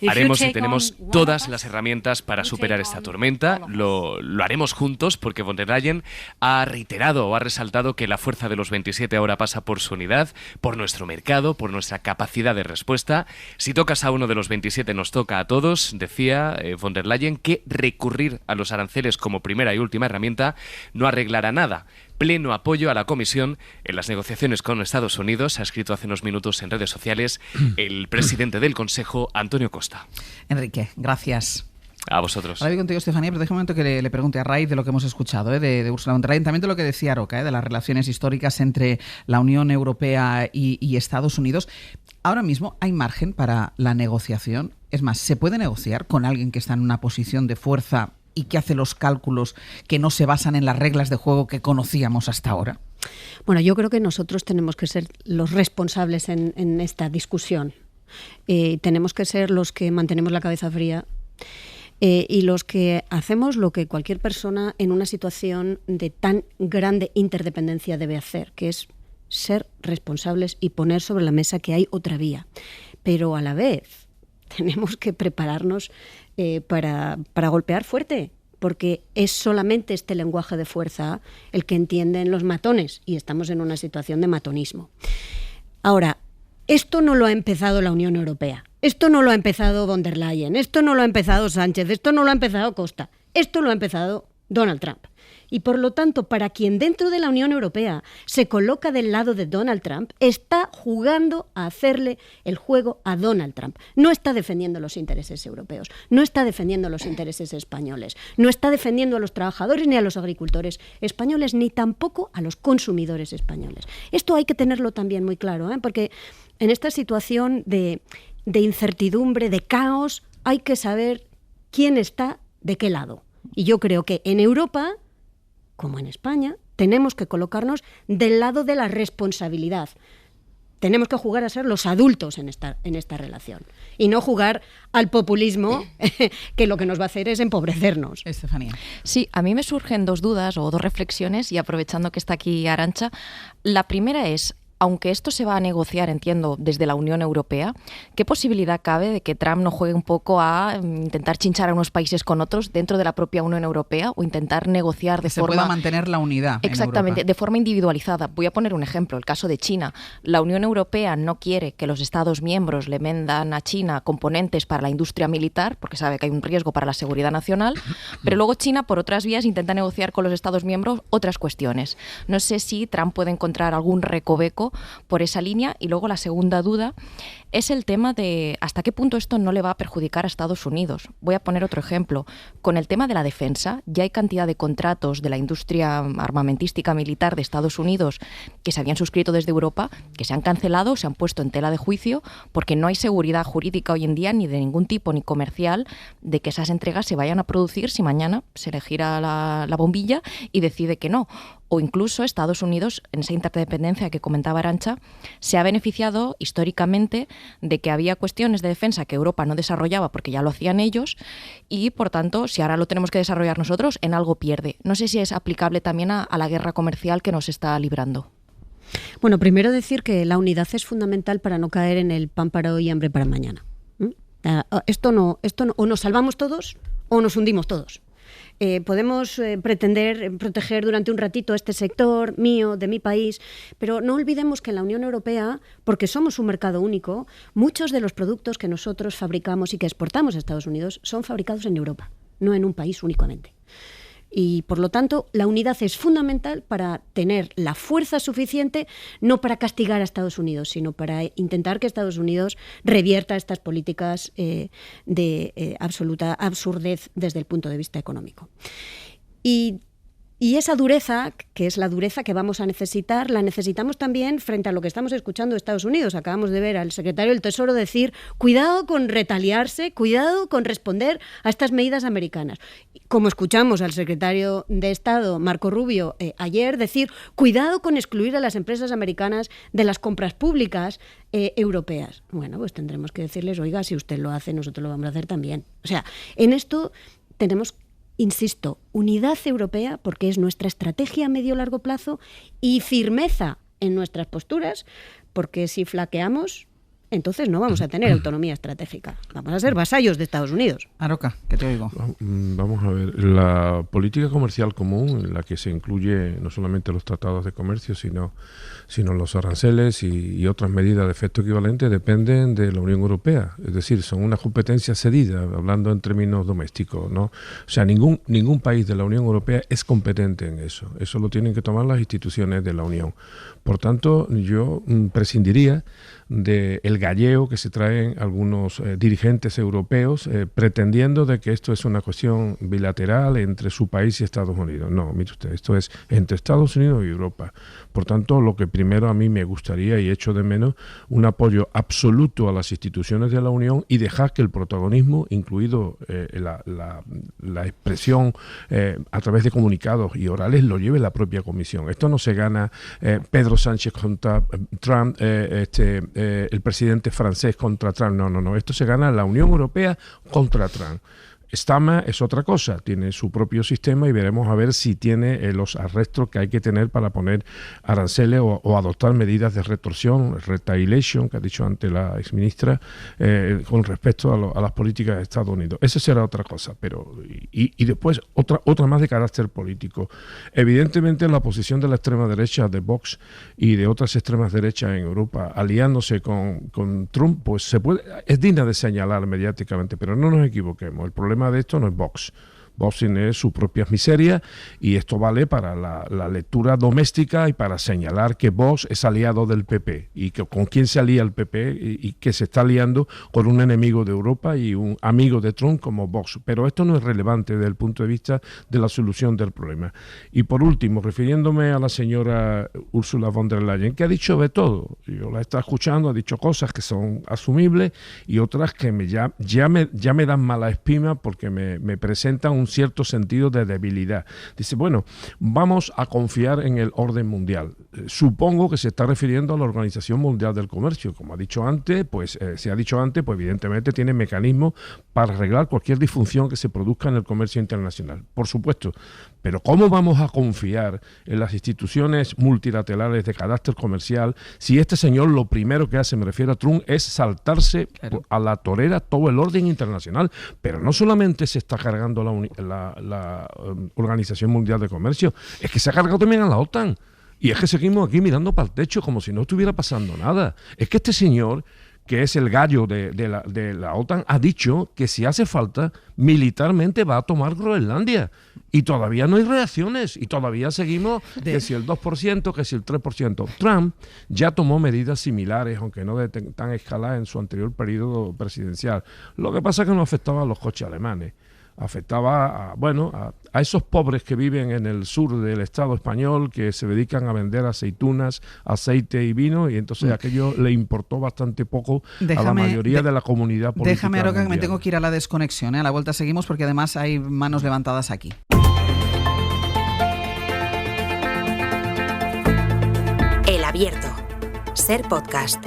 Haremos y tenemos todas las herramientas para superar esta tormenta. Lo haremos juntos porque von der Leyen ha reiterado o ha resaltado que la fuerza de los 27 ahora pasa por su unidad, por nuestro mercado, por nuestra capacidad de respuesta. Si tocas a uno de los 27 nos toca a todos, decía von der Leyen, que recurrir a los aranceles como primera y última herramienta no arreglará nada. Pleno apoyo a la Comisión en las negociaciones con Estados Unidos, ha escrito hace unos minutos en redes sociales el presidente del Consejo, Antonio Costa. Enrique, gracias. A vosotros. Ahora voy contigo, Estefanía, pero déjame un momento que le pregunte a raíz de lo que hemos escuchado de Ursula von der Leyen, también de lo que decía Aroca, de las relaciones históricas entre la Unión Europea y Estados Unidos. Ahora mismo hay margen para la negociación. Es más, ¿se puede negociar con alguien que está en una posición de fuerza y que hace los cálculos que no se basan en las reglas de juego que conocíamos hasta ahora? Bueno, yo creo que nosotros tenemos que ser los responsables en esta discusión. Tenemos que ser los que mantenemos la cabeza fría y los que hacemos lo que cualquier persona en una situación de tan grande interdependencia debe hacer, que es ser responsables y poner sobre la mesa que hay otra vía. Pero a la vez tenemos que prepararnos para golpear fuerte, porque es solamente este lenguaje de fuerza el que entienden los matones, y estamos en una situación de matonismo. Ahora, esto no lo ha empezado la Unión Europea, esto no lo ha empezado von der Leyen, esto no lo ha empezado Sánchez, esto no lo ha empezado Costa, esto lo ha empezado Donald Trump. Y por lo tanto, para quien dentro de la Unión Europea se coloca del lado de Donald Trump, está jugando a hacerle el juego a Donald Trump. No está defendiendo los intereses europeos, no está defendiendo los intereses españoles, no está defendiendo a los trabajadores ni a los agricultores españoles, ni tampoco a los consumidores españoles. Esto hay que tenerlo también muy claro, porque en esta situación de incertidumbre, de caos, hay que saber quién está de qué lado. Y yo creo que en Europa, como en España, tenemos que colocarnos del lado de la responsabilidad. Tenemos que jugar a ser los adultos en esta relación y no jugar al populismo que lo que nos va a hacer es empobrecernos. Estefanía. Sí, a mí me surgen dos dudas o dos reflexiones, y aprovechando que está aquí Arantxa. La primera es, aunque esto se va a negociar, entiendo, desde la Unión Europea, ¿qué posibilidad cabe de que Trump no juegue un poco a intentar chinchar a unos países con otros dentro de la propia Unión Europea o intentar negociar de forma... Que se pueda mantener la unidad. Exactamente, de forma individualizada. Voy a poner un ejemplo, el caso de China. La Unión Europea no quiere que los Estados miembros le vendan a China componentes para la industria militar, porque sabe que hay un riesgo para la seguridad nacional, pero luego China, por otras vías, intenta negociar con los Estados miembros otras cuestiones. No sé si Trump puede encontrar algún recoveco por esa línea. Y luego la segunda duda es el tema de hasta qué punto esto no le va a perjudicar a Estados Unidos. Voy a poner otro ejemplo. Con el tema de la defensa, ya hay cantidad de contratos de la industria armamentística militar de Estados Unidos que se habían suscrito desde Europa, que se han cancelado, se han puesto en tela de juicio, porque no hay seguridad jurídica hoy en día, ni de ningún tipo, ni comercial, de que esas entregas se vayan a producir si mañana se le gira la bombilla y decide que no. O incluso Estados Unidos, en esa interdependencia que comentaba Arantxa, se ha beneficiado históricamente de que había cuestiones de defensa que Europa no desarrollaba porque ya lo hacían ellos, y por tanto, si ahora lo tenemos que desarrollar nosotros, en algo pierde. No sé si es aplicable también a la guerra comercial que nos está librando. Bueno, primero decir que la unidad es fundamental para no caer en el pan para hoy y hambre para mañana. Esto no, o nos salvamos todos o nos hundimos todos. Podemos pretender proteger durante un ratito este sector mío, de mi país, pero no olvidemos que en la Unión Europea, porque somos un mercado único, muchos de los productos que nosotros fabricamos y que exportamos a Estados Unidos son fabricados en Europa, no en un país únicamente. Y, por lo tanto, la unidad es fundamental para tener la fuerza suficiente, no para castigar a Estados Unidos, sino para intentar que Estados Unidos revierta estas políticas de absoluta absurdez desde el punto de vista económico. Y esa dureza, que es la dureza que vamos a necesitar, la necesitamos también frente a lo que estamos escuchando de Estados Unidos. Acabamos de ver al secretario del Tesoro decir, cuidado con retaliarse, cuidado con responder a estas medidas americanas. Como escuchamos al secretario de Estado, Marco Rubio, ayer decir, cuidado con excluir a las empresas americanas de las compras públicas europeas. Bueno, pues tendremos que decirles, oiga, si usted lo hace, nosotros lo vamos a hacer también. O sea, en esto tenemos, insisto, unidad europea, porque es nuestra estrategia a medio-largo plazo, y firmeza en nuestras posturas, porque si flaqueamos, entonces no vamos a tener autonomía estratégica. Vamos a ser vasallos de Estados Unidos. Aroca, que te oigo. Vamos a ver, la política comercial común, en la que se incluye no solamente los tratados de comercio, sino los aranceles y otras medidas de efecto equivalente, dependen de la Unión Europea. Es decir, son una competencia cedida, hablando en términos domésticos, ¿no? O sea, ningún país de la Unión Europea es competente en eso. Eso lo tienen que tomar las instituciones de la Unión. Por tanto, yo prescindiría del galleo que se traen algunos dirigentes europeos pretendiendo de que esto es una cuestión bilateral entre su país y Estados Unidos. No, mire usted, esto es entre Estados Unidos y Europa. Por tanto, lo que primero a mí me gustaría, y echo de menos, un apoyo absoluto a las instituciones de la Unión y dejar que el protagonismo, incluido la expresión a través de comunicados y orales, lo lleve la propia Comisión. Esto no se gana Pedro Sánchez contra Trump, el presidente francés contra Trump. No. Esto se gana la Unión Europea contra Trump. Stama es otra cosa, tiene su propio sistema y veremos a ver si tiene los arrestos que hay que tener para poner aranceles o adoptar medidas de retorsión, retaliation, que ha dicho antes la exministra, con respecto a las políticas de Estados Unidos. Esa será otra cosa, pero y después otra más de carácter político. Evidentemente la posición de la extrema derecha, de Vox y de otras extremas derechas en Europa, aliándose con Trump, pues es digna de señalar mediáticamente, pero no nos equivoquemos. El problema de esto no es Vox. Vox tiene sus propias miserias y esto vale para la lectura doméstica y para señalar que Vox es aliado del PP y que con quién se alía el PP y que se está aliando con un enemigo de Europa y un amigo de Trump como Vox. Pero esto no es relevante desde el punto de vista de la solución del problema. Y por último, refiriéndome a la señora Ursula von der Leyen, que ha dicho de todo. Yo la he estado escuchando, ha dicho cosas que son asumibles y otras que ya me dan mala espina porque me presentan un cierto sentido de debilidad. Dice, bueno, vamos a confiar en el orden mundial. Supongo que se está refiriendo a la Organización Mundial del Comercio. Como ha dicho antes, pues evidentemente tiene mecanismos para arreglar cualquier disfunción que se produzca en el comercio internacional. Por supuesto, pero ¿cómo vamos a confiar en las instituciones multilaterales de carácter comercial si este señor lo primero que hace, me refiero a Trump, es saltarse a la torera todo el orden internacional? Pero no solamente se está cargando la Organización Mundial de Comercio, es que se ha cargado también a la OTAN. Y es que seguimos aquí mirando para el techo como si no estuviera pasando nada. Es que este señor, que es el gallo de la OTAN, ha dicho que si hace falta, militarmente va a tomar Groenlandia. Y todavía no hay reacciones. Y todavía seguimos que si el 2%, que si el 3%. Trump ya tomó medidas similares, aunque no de tan escala en su anterior periodo presidencial. Lo que pasa es que no afectaba a los coches alemanes. Afectaba a esos pobres que viven en el sur del Estado español, que se dedican a vender aceitunas, aceite y vino, y entonces aquello le importó bastante poco a la mayoría de la comunidad política. Déjame, Aroca, que me tengo que ir a la desconexión. A la vuelta seguimos porque además hay manos levantadas aquí. El Abierto. Ser podcast.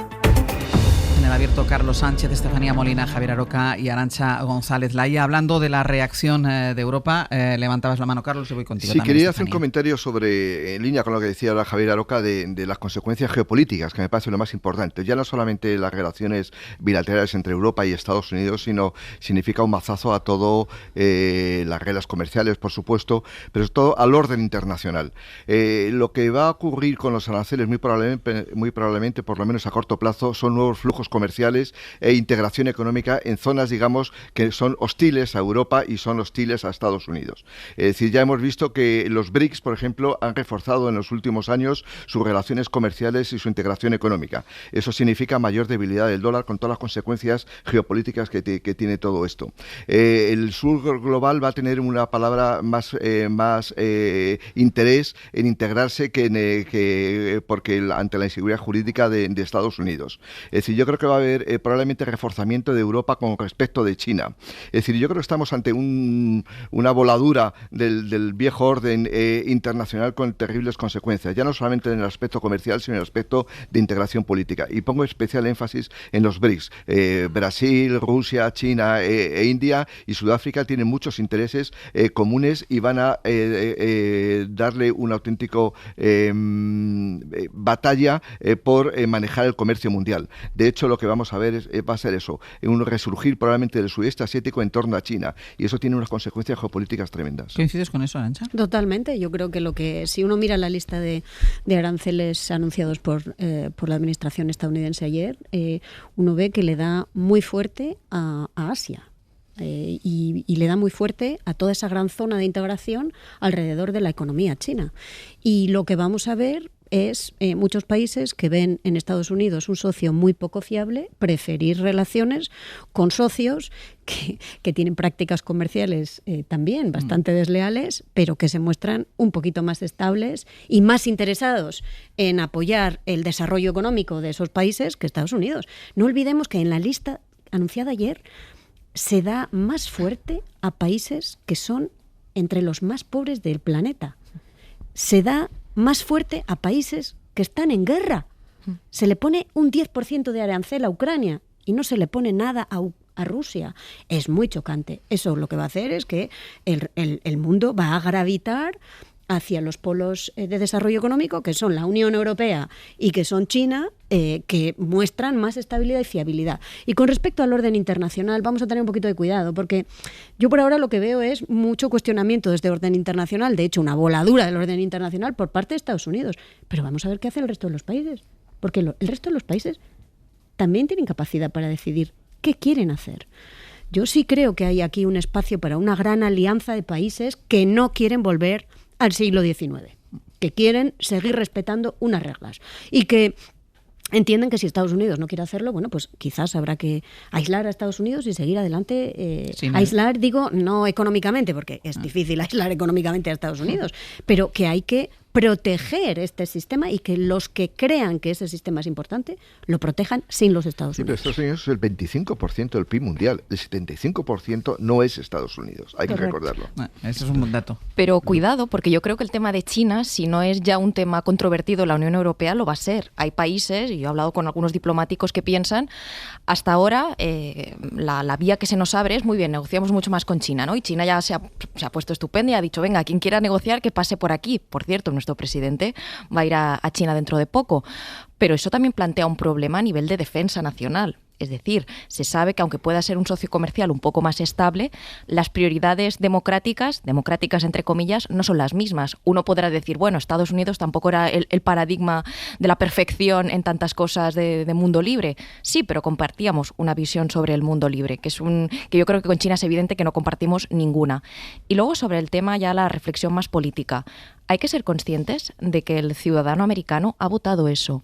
En El Abierto, Carlos Sánchez, Estefanía Molina, Javier Aroca y Arantxa González Laya. Hablando de la reacción de Europa, levantabas la mano, Carlos, y voy contigo. Sí, también, quería Estefanía. hacer un comentario sobre, en línea con lo que decía ahora Javier Aroca, de las consecuencias geopolíticas, que me parece lo más importante. Ya no solamente las relaciones bilaterales entre Europa y Estados Unidos, sino significa un mazazo a todo, las reglas comerciales, por supuesto, pero sobre todo al orden internacional. Lo que va a ocurrir con los aranceles muy probablemente, por lo menos a corto plazo, son nuevos flujos comerciales e integración económica en zonas, digamos, que son hostiles a Europa y son hostiles a Estados Unidos. Es decir, ya hemos visto que los BRICS, por ejemplo, han reforzado en los últimos años sus relaciones comerciales y su integración económica. Eso significa mayor debilidad del dólar, con todas las consecuencias geopolíticas que tiene todo esto. El sur global va a tener una palabra más interés en integrarse porque ante la inseguridad jurídica de Estados Unidos. Es decir, yo creo que va a haber probablemente reforzamiento de Europa con respecto de China. Es decir, yo creo que estamos ante una voladura del viejo orden internacional con terribles consecuencias, ya no solamente en el aspecto comercial, sino en el aspecto de integración política. Y pongo especial énfasis en los BRICS. Brasil, Rusia, China e India y Sudáfrica tienen muchos intereses comunes y van a darle un auténtico batalla por manejar el comercio mundial. De hecho, lo que vamos a ver va a ser eso, un resurgir probablemente del sudeste asiático en torno a China, y eso tiene unas consecuencias geopolíticas tremendas. ¿Coincides con eso, Arantxa? Totalmente. Yo creo que si uno mira la lista de aranceles anunciados por la administración estadounidense ayer, uno ve que le da muy fuerte a Asia. Y le da muy fuerte a toda esa gran zona de integración alrededor de la economía china. Y lo que vamos a ver es muchos países que ven en Estados Unidos un socio muy poco fiable, preferir relaciones con socios que tienen prácticas comerciales también bastante desleales, pero que se muestran un poquito más estables y más interesados en apoyar el desarrollo económico de esos países que Estados Unidos. No olvidemos que en la lista anunciada ayer se da más fuerte a países que son entre los más pobres del planeta. Se da más fuerte a países que están en guerra. Se le pone un 10% de arancel a Ucrania y no se le pone nada a Rusia. Es muy chocante. Eso lo que va a hacer es que el mundo va a gravitar hacia los polos de desarrollo económico, que son la Unión Europea y que son China, que muestran más estabilidad y fiabilidad. Y con respecto al orden internacional, vamos a tener un poquito de cuidado, porque yo por ahora lo que veo es mucho cuestionamiento desde el orden internacional, de hecho una voladura del orden internacional por parte de Estados Unidos. Pero vamos a ver qué hace el resto de los países, porque el resto de los países también tienen capacidad para decidir qué quieren hacer. Yo sí creo que hay aquí un espacio para una gran alianza de países que no quieren volver al siglo XIX, que quieren seguir respetando unas reglas y que entienden que si Estados Unidos no quiere hacerlo, bueno, pues quizás habrá que aislar a Estados Unidos y seguir adelante. Aislar, digo, no económicamente, porque es difícil aislar económicamente a Estados Unidos, pero que hay que proteger este sistema y que los que crean que ese sistema es importante lo protejan sin los Estados Unidos. Sí, pero Estados Unidos es el 25% del PIB mundial, el 75% no es Estados Unidos, hay que recordarlo. Ese es un buen dato. Pero cuidado, porque yo creo que el tema de China, si no es ya un tema controvertido en la Unión Europea, lo va a ser. Hay países, y yo he hablado con algunos diplomáticos que piensan, hasta ahora la vía que se nos abre es muy bien, negociamos mucho más con China, ¿no? Y China ya se ha puesto estupenda y ha dicho, venga, quien quiera negociar que pase por aquí. Por cierto, nuestro presidente va a ir a China dentro de poco. Pero eso también plantea un problema a nivel de defensa nacional. Es decir, se sabe que aunque pueda ser un socio comercial un poco más estable, las prioridades democráticas entre comillas, no son las mismas. Uno podrá decir, bueno, Estados Unidos tampoco era el paradigma de la perfección en tantas cosas de mundo libre. Sí, pero compartíamos una visión sobre el mundo libre, que yo creo que con China es evidente que no compartimos ninguna. Y luego sobre el tema ya la reflexión más política. Hay que ser conscientes de que el ciudadano americano ha votado eso.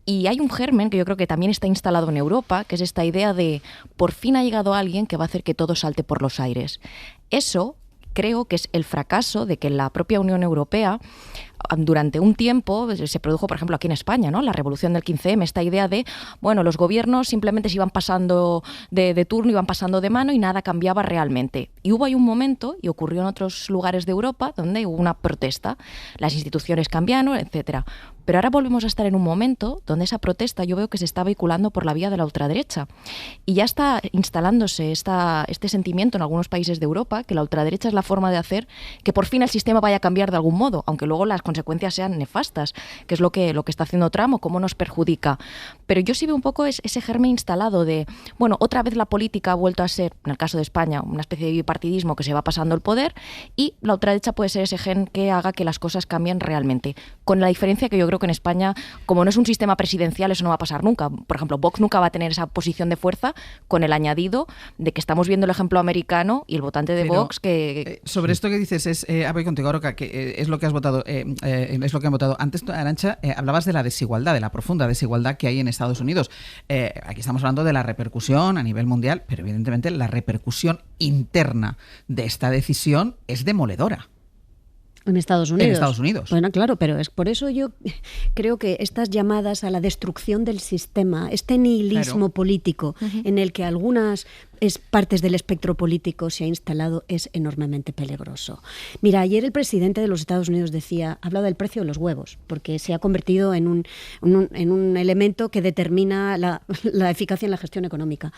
Y hay un germen que yo creo que también está instalado en Europa, que es esta idea de por fin ha llegado alguien que va a hacer que todo salte por los aires. Eso creo que es el fracaso de que la propia Unión Europea durante un tiempo se produjo, por ejemplo, aquí en España, ¿no? La revolución del 15M, esta idea de, bueno, los gobiernos simplemente se iban pasando de turno, iban pasando de mano y nada cambiaba realmente. Y hubo ahí un momento, y ocurrió en otros lugares de Europa, donde hubo una protesta. Las instituciones cambiaron, etcétera. Pero ahora volvemos a estar en un momento donde esa protesta yo veo que se está vehiculando por la vía de la ultraderecha. Y ya está instalándose este sentimiento en algunos países de Europa, que la ultraderecha es la forma de hacer que por fin el sistema vaya a cambiar de algún modo, aunque luego las consecuencias sean nefastas, que es lo que está haciendo Trump o cómo nos perjudica. Pero yo sí veo un poco ese germen instalado de, bueno, otra vez la política ha vuelto a ser, en el caso de España, una especie de bipartidismo que se va pasando el poder, y la ultraderecha puede ser ese gen que haga que las cosas cambien realmente. Con la diferencia que yo creo que en España, como no es un sistema presidencial, eso no va a pasar nunca. Por ejemplo, Vox nunca va a tener esa posición de fuerza, con el añadido de que estamos viendo el ejemplo americano y el votante de Vox que... sobre esto que dices, voy contigo, Aroca, que es lo que has votado, es lo que han votado. Antes, Arantxa, hablabas de la desigualdad, de la profunda desigualdad que hay en Estados Unidos. Aquí estamos hablando de la repercusión a nivel mundial, pero evidentemente la repercusión interna de esta decisión es demoledora. En Estados Unidos. En Estados Unidos. Bueno, claro, pero es por eso yo creo que estas llamadas a la destrucción del sistema, este nihilismo político en el que algunas partes del espectro político se ha instalado, es enormemente peligroso. Mira, ayer el presidente de los Estados Unidos hablaba del precio de los huevos, porque se ha convertido en un elemento que determina la eficacia en la gestión económica.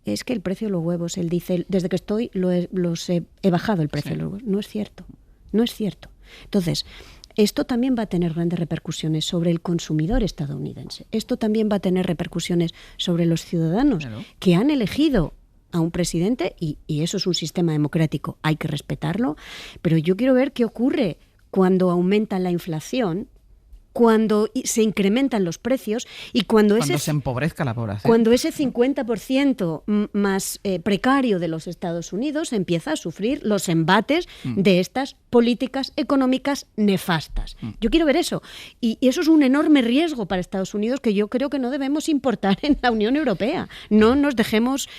Es que el precio de los huevos, él dice, desde que estoy he bajado el precio de los huevos. No es cierto, no es cierto. Entonces, esto también va a tener grandes repercusiones sobre el consumidor estadounidense. Esto también va a tener repercusiones sobre los ciudadanos que han elegido a un presidente y eso es un sistema democrático, hay que respetarlo. Pero yo quiero ver qué ocurre cuando aumenta la inflación, cuando se incrementan los precios y cuando se empobrezca la población. Cuando ese 50% más precario de los Estados Unidos empieza a sufrir los embates de estas políticas económicas nefastas. Yo quiero ver eso. Y eso es un enorme riesgo para Estados Unidos que yo creo que no debemos importar en la Unión Europea. No nos dejemos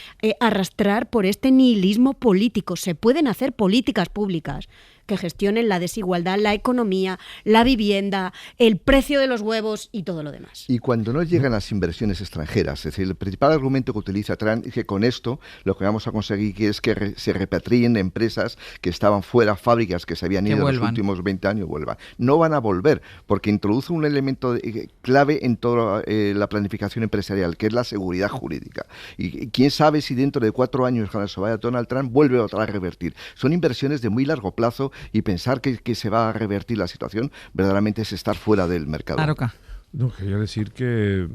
arrastrar por este nihilismo político. Se pueden hacer políticas públicas que gestionen la desigualdad, la economía, la vivienda, el precio de los huevos y todo lo demás. Y cuando no llegan las inversiones extranjeras, es decir, el principal argumento que utiliza Trump es que con esto lo que vamos a conseguir es que se repatrien empresas que estaban fuera, fábricas que se habían ido en los últimos 20 años, vuelvan. No van a volver, porque introduce un elemento clave en toda la planificación empresarial, que es la seguridad jurídica. Y quién sabe si dentro de 4 años, cuando se vaya Donald Trump, vuelve otra vez a revertir. Son inversiones de muy largo plazo y pensar que se va a revertir la situación verdaderamente es estar fuera del mercado. Aroca. No, quería decir que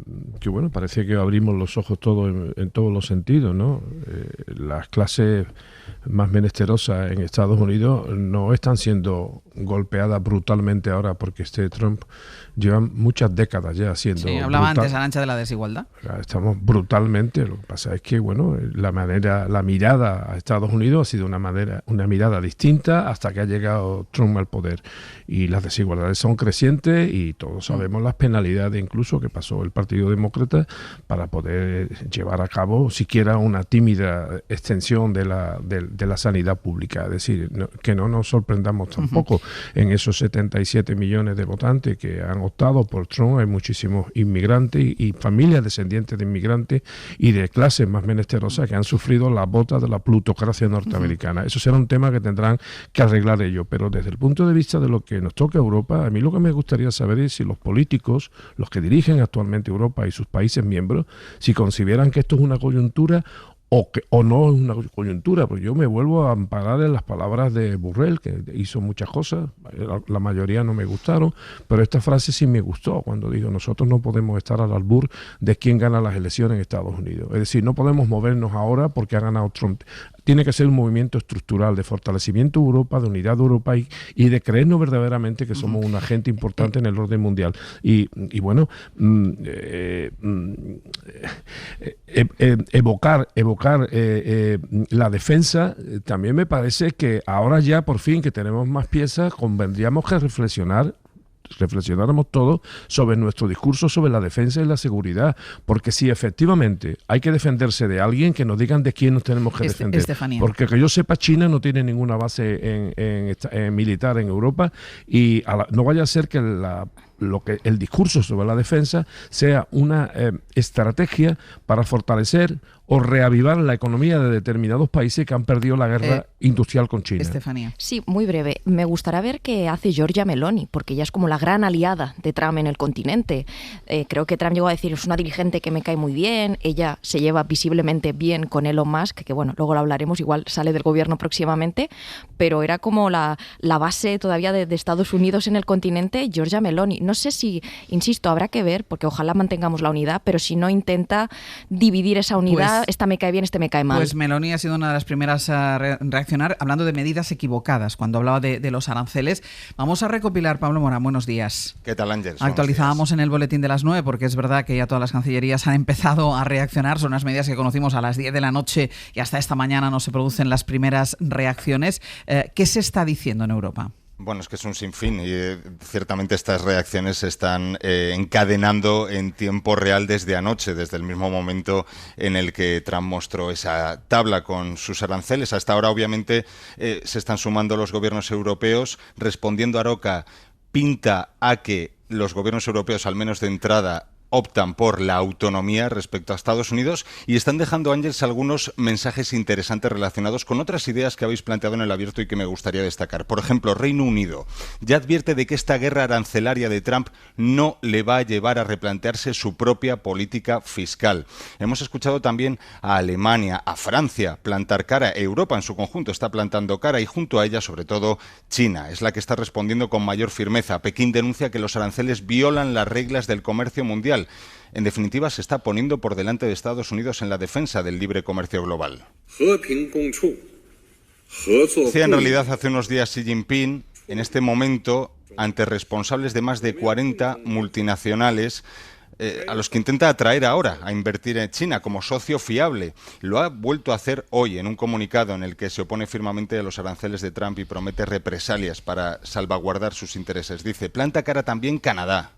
bueno, parece que abrimos los ojos todos en todos los sentidos, ¿no? Las clases más menesterosas en Estados Unidos no están siendo golpeadas brutalmente ahora porque Trump lleva muchas décadas ya siendo... Sí, hablaba antes, Arantxa, de la desigualdad. Estamos brutalmente, lo que pasa es que, bueno, la mirada a Estados Unidos ha sido una mirada distinta hasta que ha llegado Trump al poder. Y las desigualdades son crecientes y todos sabemos las penalidades incluso que pasó el Partido Demócrata para poder llevar a cabo siquiera una tímida extensión de la sanidad pública. Es decir, que no nos sorprendamos tampoco. En esos 77 millones de votantes que han optado por Trump hay muchísimos inmigrantes y familias descendientes de inmigrantes y de clases más menesterosas que han sufrido las botas de la plutocracia norteamericana. Eso será un tema que tendrán que arreglar ellos. Pero desde el punto de vista de lo que nos toca a Europa, a mí lo que me gustaría saber es si los políticos, los que dirigen actualmente Europa y sus países miembros, si consideran que esto es una coyuntura o no es una coyuntura, porque yo me vuelvo a amparar en las palabras de Borrell, que hizo muchas cosas, la mayoría no me gustaron, pero esta frase sí me gustó, cuando dijo, nosotros no podemos estar al albur de quién gana las elecciones en Estados Unidos. Es decir, no podemos movernos ahora porque ha ganado Trump. Tiene que ser un movimiento estructural de fortalecimiento de Europa, de unidad de Europa y de creernos verdaderamente que somos un agente importante en el orden mundial. Y bueno, evocar la defensa, también me parece que ahora ya por fin que tenemos más piezas, convendríamos que reflexionáramos todos sobre nuestro discurso sobre la defensa y la seguridad, porque si efectivamente hay que defenderse de alguien, que nos digan de quién nos tenemos que defender. Estefanía. Porque que yo sepa, China no tiene ninguna base militar en Europa y no vaya a ser que lo que el discurso sobre la defensa sea una estrategia para fortalecer o reavivar la economía de determinados países que han perdido la guerra industrial con China. Estefanía. Sí, muy breve. Me gustaría ver qué hace Giorgia Meloni, porque ella es como la gran aliada de Trump en el continente. Creo que Trump llegó a decir, es una dirigente que me cae muy bien, ella se lleva visiblemente bien con Elon Musk, que bueno, luego lo hablaremos, igual sale del gobierno próximamente, pero era como la base todavía de Estados Unidos en el continente, Giorgia Meloni. No sé si, insisto, habrá que ver, porque ojalá mantengamos la unidad, pero si no intenta dividir esa unidad, esta me cae bien, este me cae mal. Pues Meloni ha sido una de las primeras a reaccionar hablando de medidas equivocadas cuando hablaba de los aranceles. Vamos a recopilar, Pablo Morán, buenos días. ¿Qué tal, Ángel? Actualizábamos en el boletín de las 9 porque es verdad que ya todas las cancillerías han empezado a reaccionar. Son unas medidas que conocimos a las 10 de la noche y hasta esta mañana no se producen las primeras reacciones. ¿Qué se está diciendo en Europa? Bueno, es que es un sinfín y ciertamente estas reacciones se están encadenando en tiempo real desde anoche, desde el mismo momento en el que Trump mostró esa tabla con sus aranceles. Hasta ahora, obviamente, se están sumando los gobiernos europeos. Respondiendo a Aroca, pinta a que los gobiernos europeos, al menos de entrada, optan por la autonomía respecto a Estados Unidos y están dejando, Ángels, algunos mensajes interesantes relacionados con otras ideas que habéis planteado en el abierto y que me gustaría destacar. Por ejemplo, Reino Unido ya advierte de que esta guerra arancelaria de Trump no le va a llevar a replantearse su propia política fiscal. Hemos escuchado también a Alemania, a Francia plantar cara. Europa en su conjunto está plantando cara y junto a ella, sobre todo, China es la que está respondiendo con mayor firmeza. Pekín denuncia que los aranceles violan las reglas del comercio mundial. En definitiva, se está poniendo por delante de Estados Unidos en la defensa del libre comercio global. Decía en realidad hace unos días Xi Jinping, en este momento, ante responsables de más de 40 multinacionales, a los que intenta atraer ahora a invertir en China como socio fiable. Lo ha vuelto a hacer hoy en un comunicado en el que se opone firmemente a los aranceles de Trump y promete represalias para salvaguardar sus intereses. Dice, planta cara también Canadá.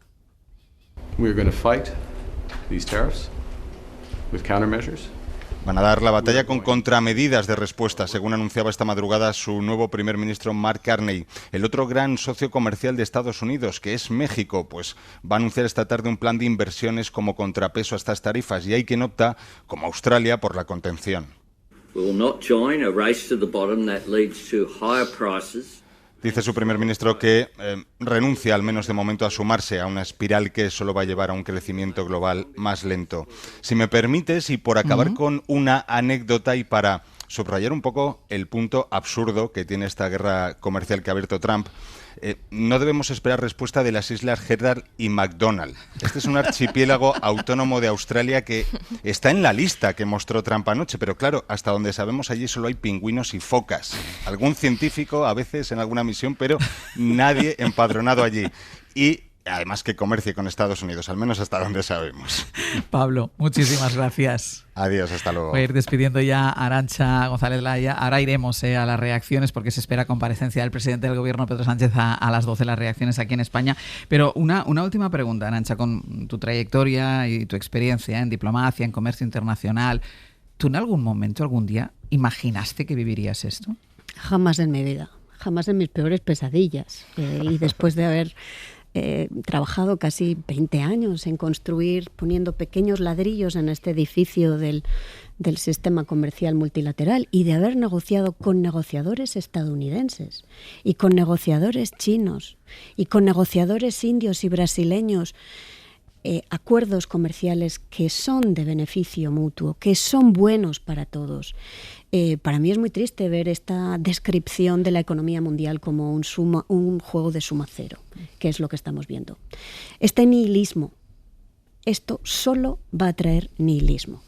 Van a dar la batalla con contramedidas de respuesta, según anunciaba esta madrugada su nuevo primer ministro Mark Carney. El otro gran socio comercial de Estados Unidos, que es México, pues va a anunciar esta tarde un plan de inversiones como contrapeso a estas tarifas, y hay quien opta, como Australia, por la contención. Dice su primer ministro que renuncia, al menos de momento, a sumarse a una espiral que solo va a llevar a un crecimiento global más lento. Si me permites, y por acabar con una anécdota y para subrayar un poco el punto absurdo que tiene esta guerra comercial que ha abierto Trump, no debemos esperar respuesta de las Islas Gerald y McDonald. Este es un archipiélago autónomo de Australia que está en la lista que mostró Trump anoche, pero claro, hasta donde sabemos allí solo hay pingüinos y focas. Algún científico a veces en alguna misión, pero nadie empadronado allí. Y además que comercie con Estados Unidos, al menos hasta donde sabemos. Pablo, muchísimas gracias. Adiós, hasta luego. Voy a ir despidiendo ya a Arantxa González Laya. Ahora iremos a las reacciones porque se espera comparecencia del presidente del gobierno, Pedro Sánchez, a las 12, las reacciones aquí en España. Pero una última pregunta, Arantxa, con tu trayectoria y tu experiencia en diplomacia, en comercio internacional, ¿tú en algún momento, algún día, imaginaste que vivirías esto? Jamás en mi vida, jamás en mis peores pesadillas. Y después de haber trabajado casi 20 años en construir, poniendo pequeños ladrillos en este edificio del sistema comercial multilateral y de haber negociado con negociadores estadounidenses y con negociadores chinos y con negociadores indios y brasileños, acuerdos comerciales que son de beneficio mutuo, que son buenos para todos. Para mí es muy triste ver esta descripción de la economía mundial como un juego de suma cero, que es lo que estamos viendo. Este nihilismo, esto solo va a traer nihilismo.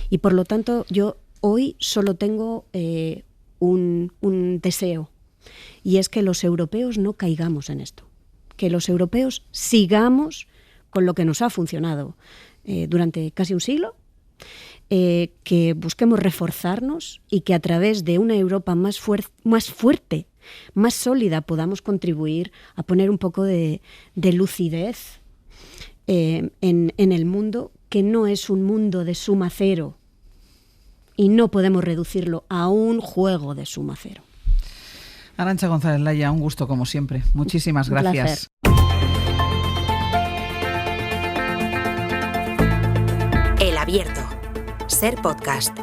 Y por lo tanto yo hoy solo tengo un deseo, y es que los europeos no caigamos en esto, que los europeos sigamos con lo que nos ha funcionado durante casi un siglo, que busquemos reforzarnos y que a través de una Europa más fuerte, más sólida, podamos contribuir a poner un poco de lucidez en el mundo, que no es un mundo de suma cero y no podemos reducirlo a un juego de suma cero. Arantxa González Laya, un gusto como siempre. Muchísimas gracias. Un placer. Abierto. Ser Podcast.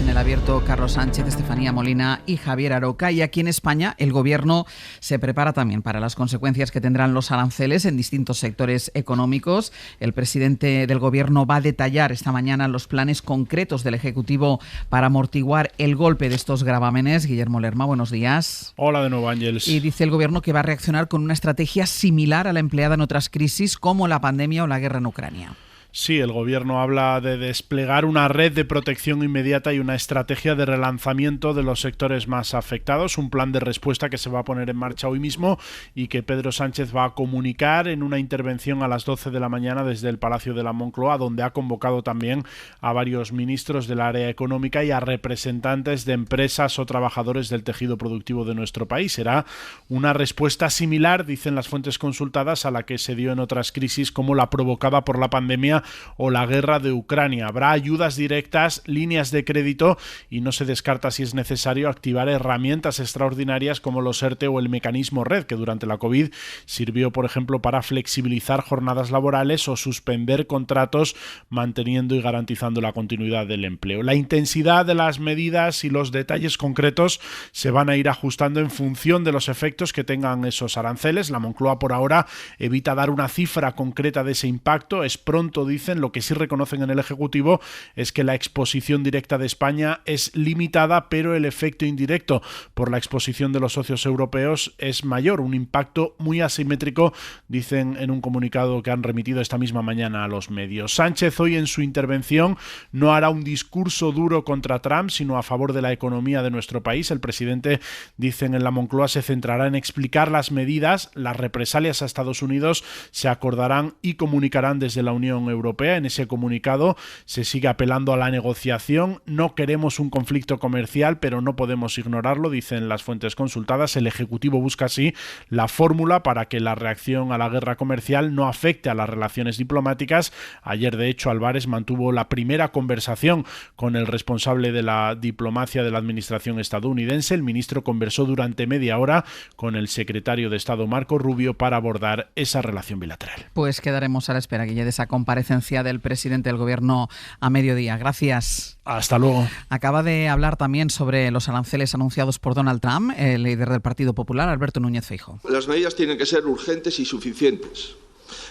En El Abierto, Carlos Sánchez, Estefanía Molina y Javier Aroca. Y aquí en España el Gobierno se prepara también para las consecuencias que tendrán los aranceles en distintos sectores económicos. El presidente del Gobierno va a detallar esta mañana los planes concretos del Ejecutivo para amortiguar el golpe de estos gravámenes. Guillermo Lerma, buenos días. Hola de nuevo, Ángeles. Y dice el Gobierno que va a reaccionar con una estrategia similar a la empleada en otras crisis como la pandemia o la guerra en Ucrania. Sí, el Gobierno habla de desplegar una red de protección inmediata y una estrategia de relanzamiento de los sectores más afectados, un plan de respuesta que se va a poner en marcha hoy mismo y que Pedro Sánchez va a comunicar en una intervención a las 12 de la mañana desde el Palacio de la Moncloa, donde ha convocado también a varios ministros del área económica y a representantes de empresas o trabajadores del tejido productivo de nuestro país. Será una respuesta similar, dicen las fuentes consultadas, a la que se dio en otras crisis como la provocada por la pandemia o la guerra de Ucrania. Habrá ayudas directas, líneas de crédito y no se descarta, si es necesario, activar herramientas extraordinarias como los ERTE o el mecanismo RED, que durante la COVID sirvió, por ejemplo, para flexibilizar jornadas laborales o suspender contratos, manteniendo y garantizando la continuidad del empleo. La intensidad de las medidas y los detalles concretos se van a ir ajustando en función de los efectos que tengan esos aranceles. La Moncloa, por ahora, evita dar una cifra concreta de ese impacto. Es pronto, dicen. Lo que sí reconocen en el Ejecutivo es que la exposición directa de España es limitada, pero el efecto indirecto por la exposición de los socios europeos es mayor, un impacto muy asimétrico, dicen en un comunicado que han remitido esta misma mañana a los medios. Sánchez hoy en su intervención no hará un discurso duro contra Trump, sino a favor de la economía de nuestro país. El presidente, dicen en la Moncloa, se centrará en explicar las medidas, las represalias a Estados Unidos se acordarán y comunicarán desde la Unión Europea. En ese comunicado se sigue apelando a la negociación. No queremos un conflicto comercial, pero no podemos ignorarlo, dicen las fuentes consultadas. El Ejecutivo busca así la fórmula para que la reacción a la guerra comercial no afecte a las relaciones diplomáticas. Ayer, de hecho, Álvarez mantuvo la primera conversación con el responsable de la diplomacia de la administración estadounidense. El ministro conversó durante media hora con el secretario de Estado, Marco Rubio, para abordar esa relación bilateral. Pues quedaremos a la espera, Guille, de esa comparecencia del presidente del Gobierno a mediodía. Gracias. Hasta luego. Acaba de hablar también sobre los aranceles anunciados por Donald Trump, el líder del Partido Popular, Alberto Núñez Feijóo. Las medidas tienen que ser urgentes y suficientes.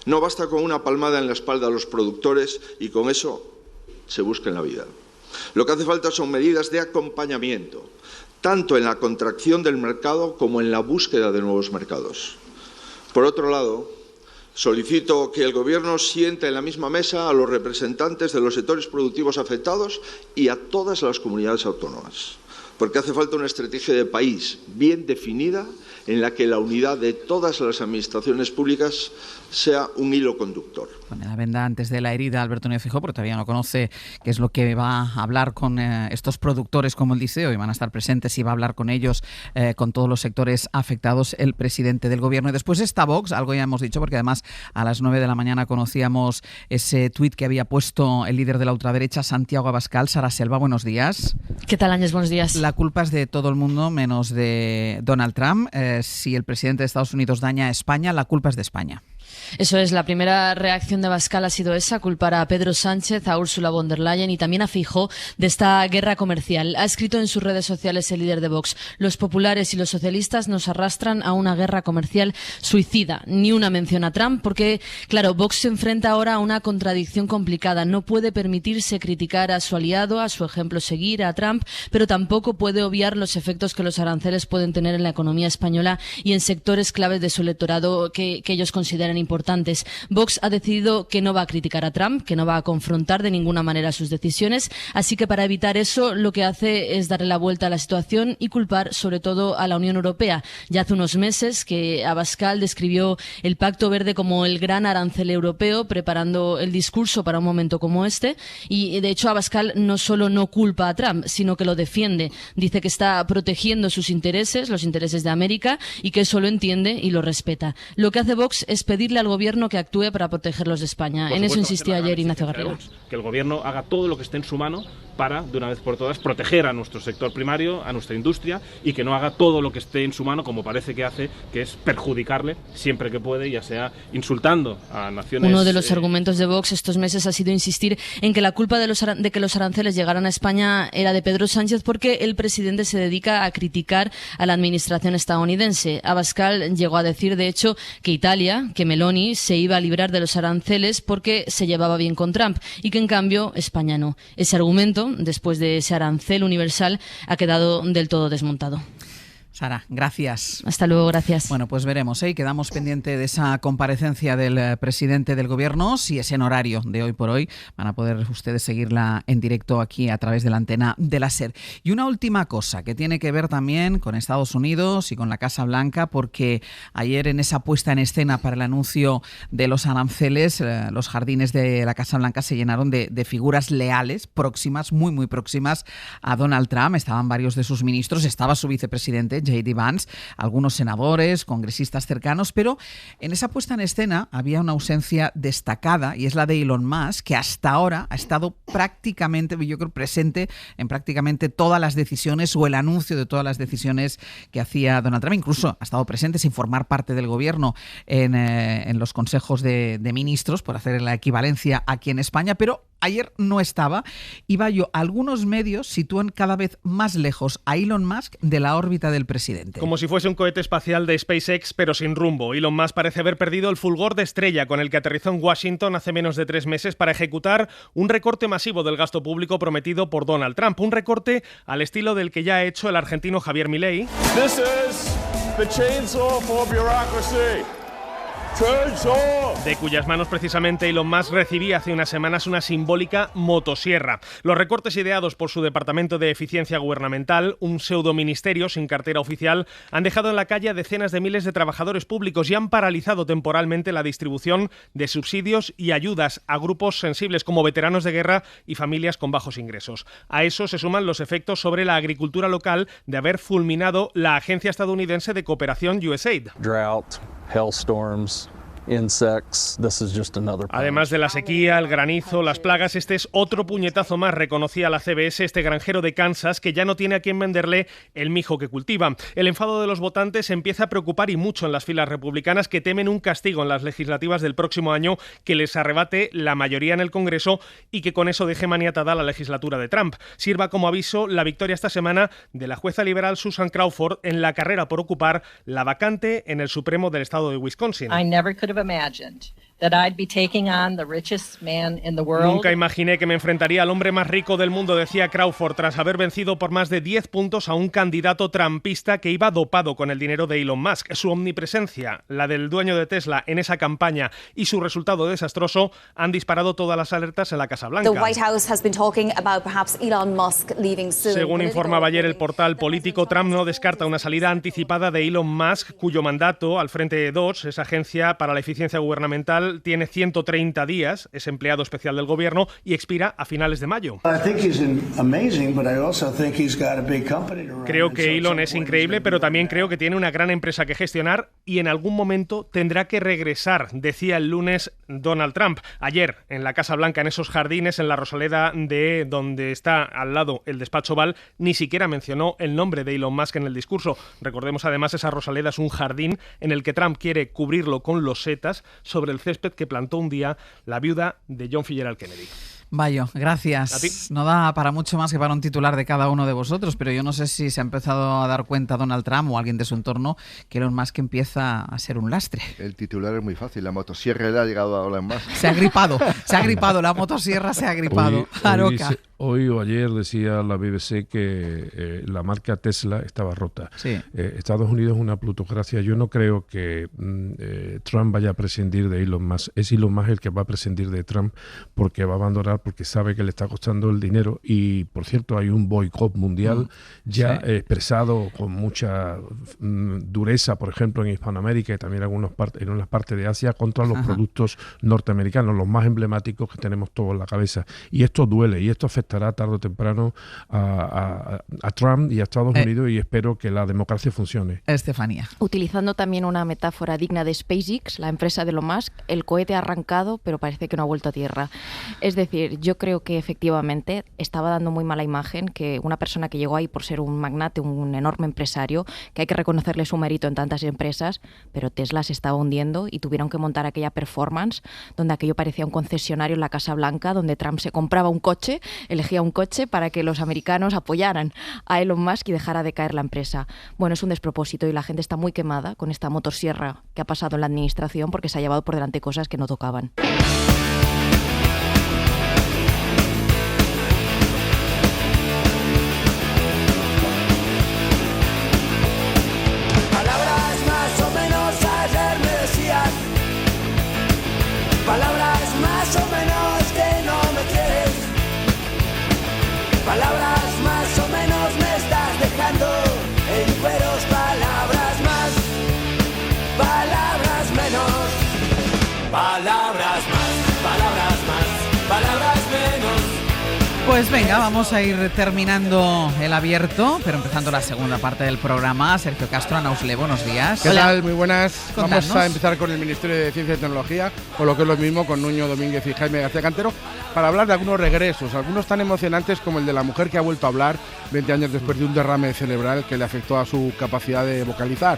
No basta con una palmada en la espalda a los productores y con eso se busquen la vida. Lo que hace falta son medidas de acompañamiento, tanto en la contracción del mercado como en la búsqueda de nuevos mercados. Por otro lado, solicito que el Gobierno siente en la misma mesa a los representantes de los sectores productivos afectados y a todas las comunidades autónomas, porque hace falta una estrategia de país bien definida en la que la unidad de todas las administraciones públicas sea un hilo conductor. Pone la venda antes de la herida Alberto Núñez Feijóo, porque todavía no conoce qué es lo que va a hablar con estos productores, como él dice. Hoy van a estar presentes y va a hablar con ellos, con todos los sectores afectados, el presidente del Gobierno. Y después está Vox, algo ya hemos dicho, porque además a las 9 de la mañana conocíamos ese tuit que había puesto el líder de la ultraderecha, Santiago Abascal. Sara Selva, buenos días. ¿Qué tal, Ángels? Buenos días. La culpa es de todo el mundo, menos de Donald Trump. Si el presidente de Estados Unidos daña a España, la culpa es de España. Eso es, la primera reacción de Abascal ha sido esa, culpar a Pedro Sánchez, a Ursula von der Leyen y también a Feijóo de esta guerra comercial. Ha escrito en sus redes sociales el líder de Vox: los populares y los socialistas nos arrastran a una guerra comercial suicida. Ni una mención a Trump porque, claro, Vox se enfrenta ahora a una contradicción complicada. No puede permitirse criticar a su aliado, a su ejemplo seguir, a Trump, pero tampoco puede obviar los efectos que los aranceles pueden tener en la economía española y en sectores claves de su electorado que ellos consideran importantes. Vox ha decidido que no va a criticar a Trump, que no va a confrontar de ninguna manera sus decisiones, así que para evitar eso lo que hace es darle la vuelta a la situación y culpar sobre todo a la Unión Europea. Ya hace unos meses que Abascal describió el Pacto Verde como el gran arancel europeo, preparando el discurso para un momento como este, y de hecho Abascal no solo no culpa a Trump, sino que lo defiende. Dice que está protegiendo sus intereses, los intereses de América, y que eso lo entiende y lo respeta. Lo que hace Vox es pedirle al Gobierno que actúe para protegerlos de España. En eso insistía ayer Ignacio Garriga. Que el Gobierno haga todo lo que esté en su mano para, de una vez por todas, proteger a nuestro sector primario, a nuestra industria, y que no haga todo lo que esté en su mano, como parece que hace, que es perjudicarle siempre que puede, ya sea insultando a naciones... Uno de los argumentos de Vox estos meses ha sido insistir en que la culpa de que los aranceles llegaran a España era de Pedro Sánchez, porque el presidente se dedica a criticar a la administración estadounidense. Abascal llegó a decir, de hecho, que Italia, que Meloni, se iba a librar de los aranceles porque se llevaba bien con Trump y que, en cambio, España no. Ese argumento, después de ese arancel universal, ha quedado del todo desmontado. Sara, gracias. Hasta luego, gracias. Bueno, pues veremos, ¿eh? Quedamos pendiente de esa comparecencia del presidente del Gobierno, si es en horario de hoy por hoy. Van a poder ustedes seguirla en directo aquí a través de la antena de la SER. Y una última cosa que tiene que ver también con Estados Unidos y con la Casa Blanca, porque ayer en esa puesta en escena para el anuncio de los aranceles, los jardines de la Casa Blanca se llenaron de figuras leales, próximas, muy próximas a Donald Trump. Estaban varios de sus ministros, estaba su vicepresidente, J.D. Vance, algunos senadores, congresistas cercanos, pero en esa puesta en escena había una ausencia destacada, y es la de Elon Musk, que hasta ahora ha estado prácticamente, yo creo, presente en prácticamente todas las decisiones o el anuncio de todas las decisiones que hacía Donald Trump. Incluso ha estado presente sin formar parte del gobierno en los consejos de ministros, por hacer la equivalencia aquí en España, pero ayer no estaba. Y algunos medios sitúan cada vez más lejos a Elon Musk de la órbita del presidente. Como si fuese un cohete espacial de SpaceX, pero sin rumbo. Elon Musk parece haber perdido el fulgor de estrella con el que aterrizó en Washington hace menos de 3 meses para ejecutar un recorte masivo del gasto público prometido por Donald Trump. Un recorte al estilo del que ya ha hecho el argentino Javier Milei. This is the chainsaw for bureaucracy. De cuyas manos precisamente Elon Musk recibía hace unas semanas una simbólica motosierra. Los recortes ideados por su Departamento de Eficiencia Gubernamental, un pseudoministerio sin cartera oficial, han dejado en la calle a decenas de miles de trabajadores públicos y han paralizado temporalmente la distribución de subsidios y ayudas a grupos sensibles como veteranos de guerra y familias con bajos ingresos. A eso se suman los efectos sobre la agricultura local de haber fulminado la agencia estadounidense de cooperación USAID. Drought, hailstorms, insects. This is just another punch. Además de la sequía, el granizo, las plagas, este es otro puñetazo más, reconocía la CBS, este granjero de Kansas que ya no tiene a quien venderle el mijo que cultiva. El enfado de los votantes empieza a preocupar y mucho en las filas republicanas, que temen un castigo en las legislativas del próximo año que les arrebate la mayoría en el Congreso y que con eso deje maniatada la legislatura de Trump. Sirva como aviso la victoria esta semana de la jueza liberal Susan Crawford en la carrera por ocupar la vacante en el Supremo del estado de Wisconsin. Nunca imaginé que me enfrentaría al hombre más rico del mundo, decía Crawford, tras haber vencido por más de 10 puntos a un candidato trumpista que iba dopado con el dinero de Elon Musk. Su omnipresencia, la del dueño de Tesla en esa campaña y su resultado desastroso han disparado todas las alertas en la Casa Blanca. Según informaba ayer el portal político, Trump no descarta una salida anticipada de Elon Musk, cuyo mandato al frente de DOGE, esa agencia para la eficiencia gubernamental, tiene 130 días, es empleado especial del gobierno y expira a finales de mayo. Creo que Elon es increíble, pero también creo que tiene una gran empresa que gestionar y en algún momento tendrá que regresar, decía el lunes Donald Trump. Ayer, en la Casa Blanca, en esos jardines, en la Rosaleda de donde está al lado el despacho Oval, ni siquiera mencionó el nombre de Elon Musk en el discurso. Recordemos además, esa Rosaleda es un jardín en el que Trump quiere cubrirlo con losetas sobre el césped que plantó un día la viuda de John F. Kennedy. Bayo, gracias. No da para mucho más que para un titular de cada uno de vosotros, pero yo no sé si se ha empezado a dar cuenta Donald Trump o alguien de su entorno que Elon Musk empieza a ser un lastre. El titular es muy fácil, la motosierra le ha llegado a Elon Musk. Se ha gripado, la motosierra se ha gripado. Hoy o ayer decía la BBC que la marca Tesla estaba rota. Sí. Estados Unidos es una plutocracia. Yo no creo que Trump vaya a prescindir de Elon Musk. Es Elon Musk el que va a prescindir de Trump porque va a abandonar, porque sabe que le está costando el dinero. Y, por cierto, hay un boicot mundial expresado con mucha dureza, por ejemplo, en Hispanoamérica y también en unas partes de Asia, contra los productos norteamericanos, los más emblemáticos que tenemos todos en la cabeza. Y esto duele, y esto afectará tarde o temprano a Trump y a Estados Unidos, y espero que la democracia funcione. Estefanía. Utilizando también una metáfora digna de SpaceX, la empresa de Elon Musk, el cohete ha arrancado, pero parece que no ha vuelto a tierra. Es decir, ver, yo creo que efectivamente estaba dando muy mala imagen que una persona que llegó ahí por ser un magnate, un enorme empresario, que hay que reconocerle su mérito en tantas empresas, pero Tesla se estaba hundiendo y tuvieron que montar aquella performance donde aquello parecía un concesionario en la Casa Blanca, donde Trump se compraba un coche, elegía un coche para que los americanos apoyaran a Elon Musk y dejara de caer la empresa. Bueno, es un despropósito y la gente está muy quemada con esta motosierra que ha pasado en la administración porque se ha llevado por delante cosas que no tocaban. Palabras más o menos ayer me decían, palabras más o menos que no me quieres, palabras más o menos me estás dejando en cueros, palabras más, palabras menos, palabras más, palabras más, palabras menos. Pues venga, vamos a ir terminando el abierto, pero empezando la segunda parte del programa. Sergio Castro, Ana Usle, buenos días. ¿Qué tal? Muy buenas. Contanos. Vamos a empezar con el Ministerio de Ciencia y Tecnología, o lo que es lo mismo, con Nuño Domínguez y Jaime García Cantero, para hablar de algunos regresos, algunos tan emocionantes como el de la mujer que ha vuelto a hablar 20 años después de un derrame cerebral que le afectó a su capacidad de vocalizar.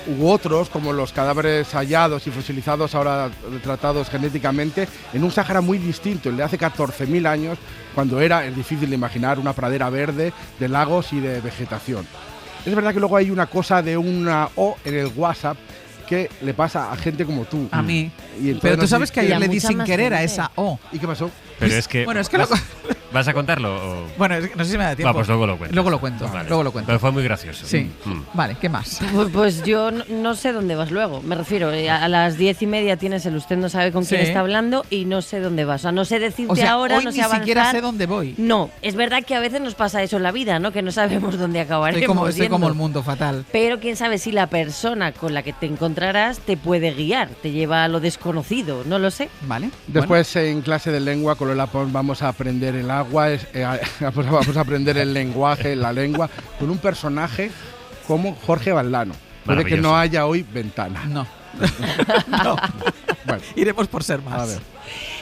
U otros, como los cadáveres hallados y fosilizados, ahora tratados genéticamente, en un Sáhara muy distinto, el de hace 14.000 años, cuando era, es difícil de imaginar, una pradera verde de lagos y de vegetación. Es verdad que luego hay una cosa de una O en el WhatsApp que le pasa a gente como tú. A mí. Y pero tú sabes que ayer le di sin querer a esa O. ¿Y qué pasó? Pero es que... Bueno, es que ¿Vas a contarlo? O... Bueno, no sé si me da tiempo. Pues luego lo cuento. Luego lo cuento, Vale. luego lo cuento. Pero fue muy gracioso. Sí. Vale, ¿qué más? Pues yo no sé dónde vas luego. Me refiero, a las 10:30 tienes el usted no sabe con quién Sí. está hablando y no sé dónde vas. O sea, no sé decirte O sea, ahora, hoy no ni sé avanzar. siquiera sé dónde voy. No, es verdad que a veces nos pasa eso en la vida, ¿no? Que no sabemos dónde acabaremos. Estoy como yendo. el mundo fatal. Pero quién sabe si la persona con la que te encontrarás te puede guiar, te lleva a lo desconocido, no lo sé. Vale. Después en clase de lengua con Lola Pons vamos a aprender el agua, vamos a aprender el lenguaje, la lengua, con un personaje como Jorge Valdano. Puede que no haya hoy ventana. No. No. Bueno. Iremos por ser más. A ver.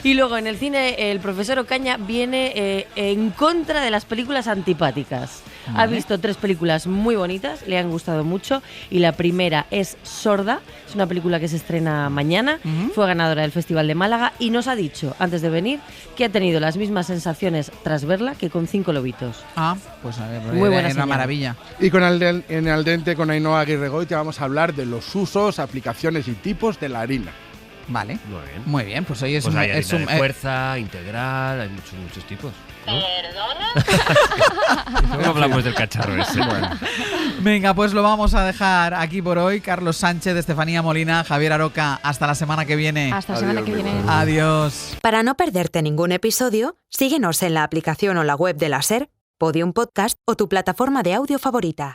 Y luego en el cine el profesor Ocaña viene en contra de las películas antipáticas. Ha Vale. visto 3 películas muy bonitas, le han gustado mucho y la primera es Sorda, es una película que se estrena mañana, fue ganadora del Festival de Málaga y nos ha dicho antes de venir que ha tenido las mismas sensaciones tras verla que con 5 lobitos. Ah, pues a ver, Muy buena una señal. maravilla. Y con en Al Dente con Ainhoa Aguirre Goiti vamos a hablar de los usos, aplicaciones y tipos de la harina. Vale. Muy bien. Muy bien, pues hoy es Pues un... hay harina es un de fuerza, integral, hay muchos tipos. ¿no? ¿Cómo hablamos del cacharro ese? Bueno. Venga, pues lo vamos a dejar aquí por hoy. Carlos Sánchez, Estefanía Molina, Javier Aroca. Hasta la semana que viene. Hasta la semana que viene. Adiós. Para no perderte ningún episodio, síguenos en la aplicación o la web de la SER, Podium Podcast o tu plataforma de audio favorita.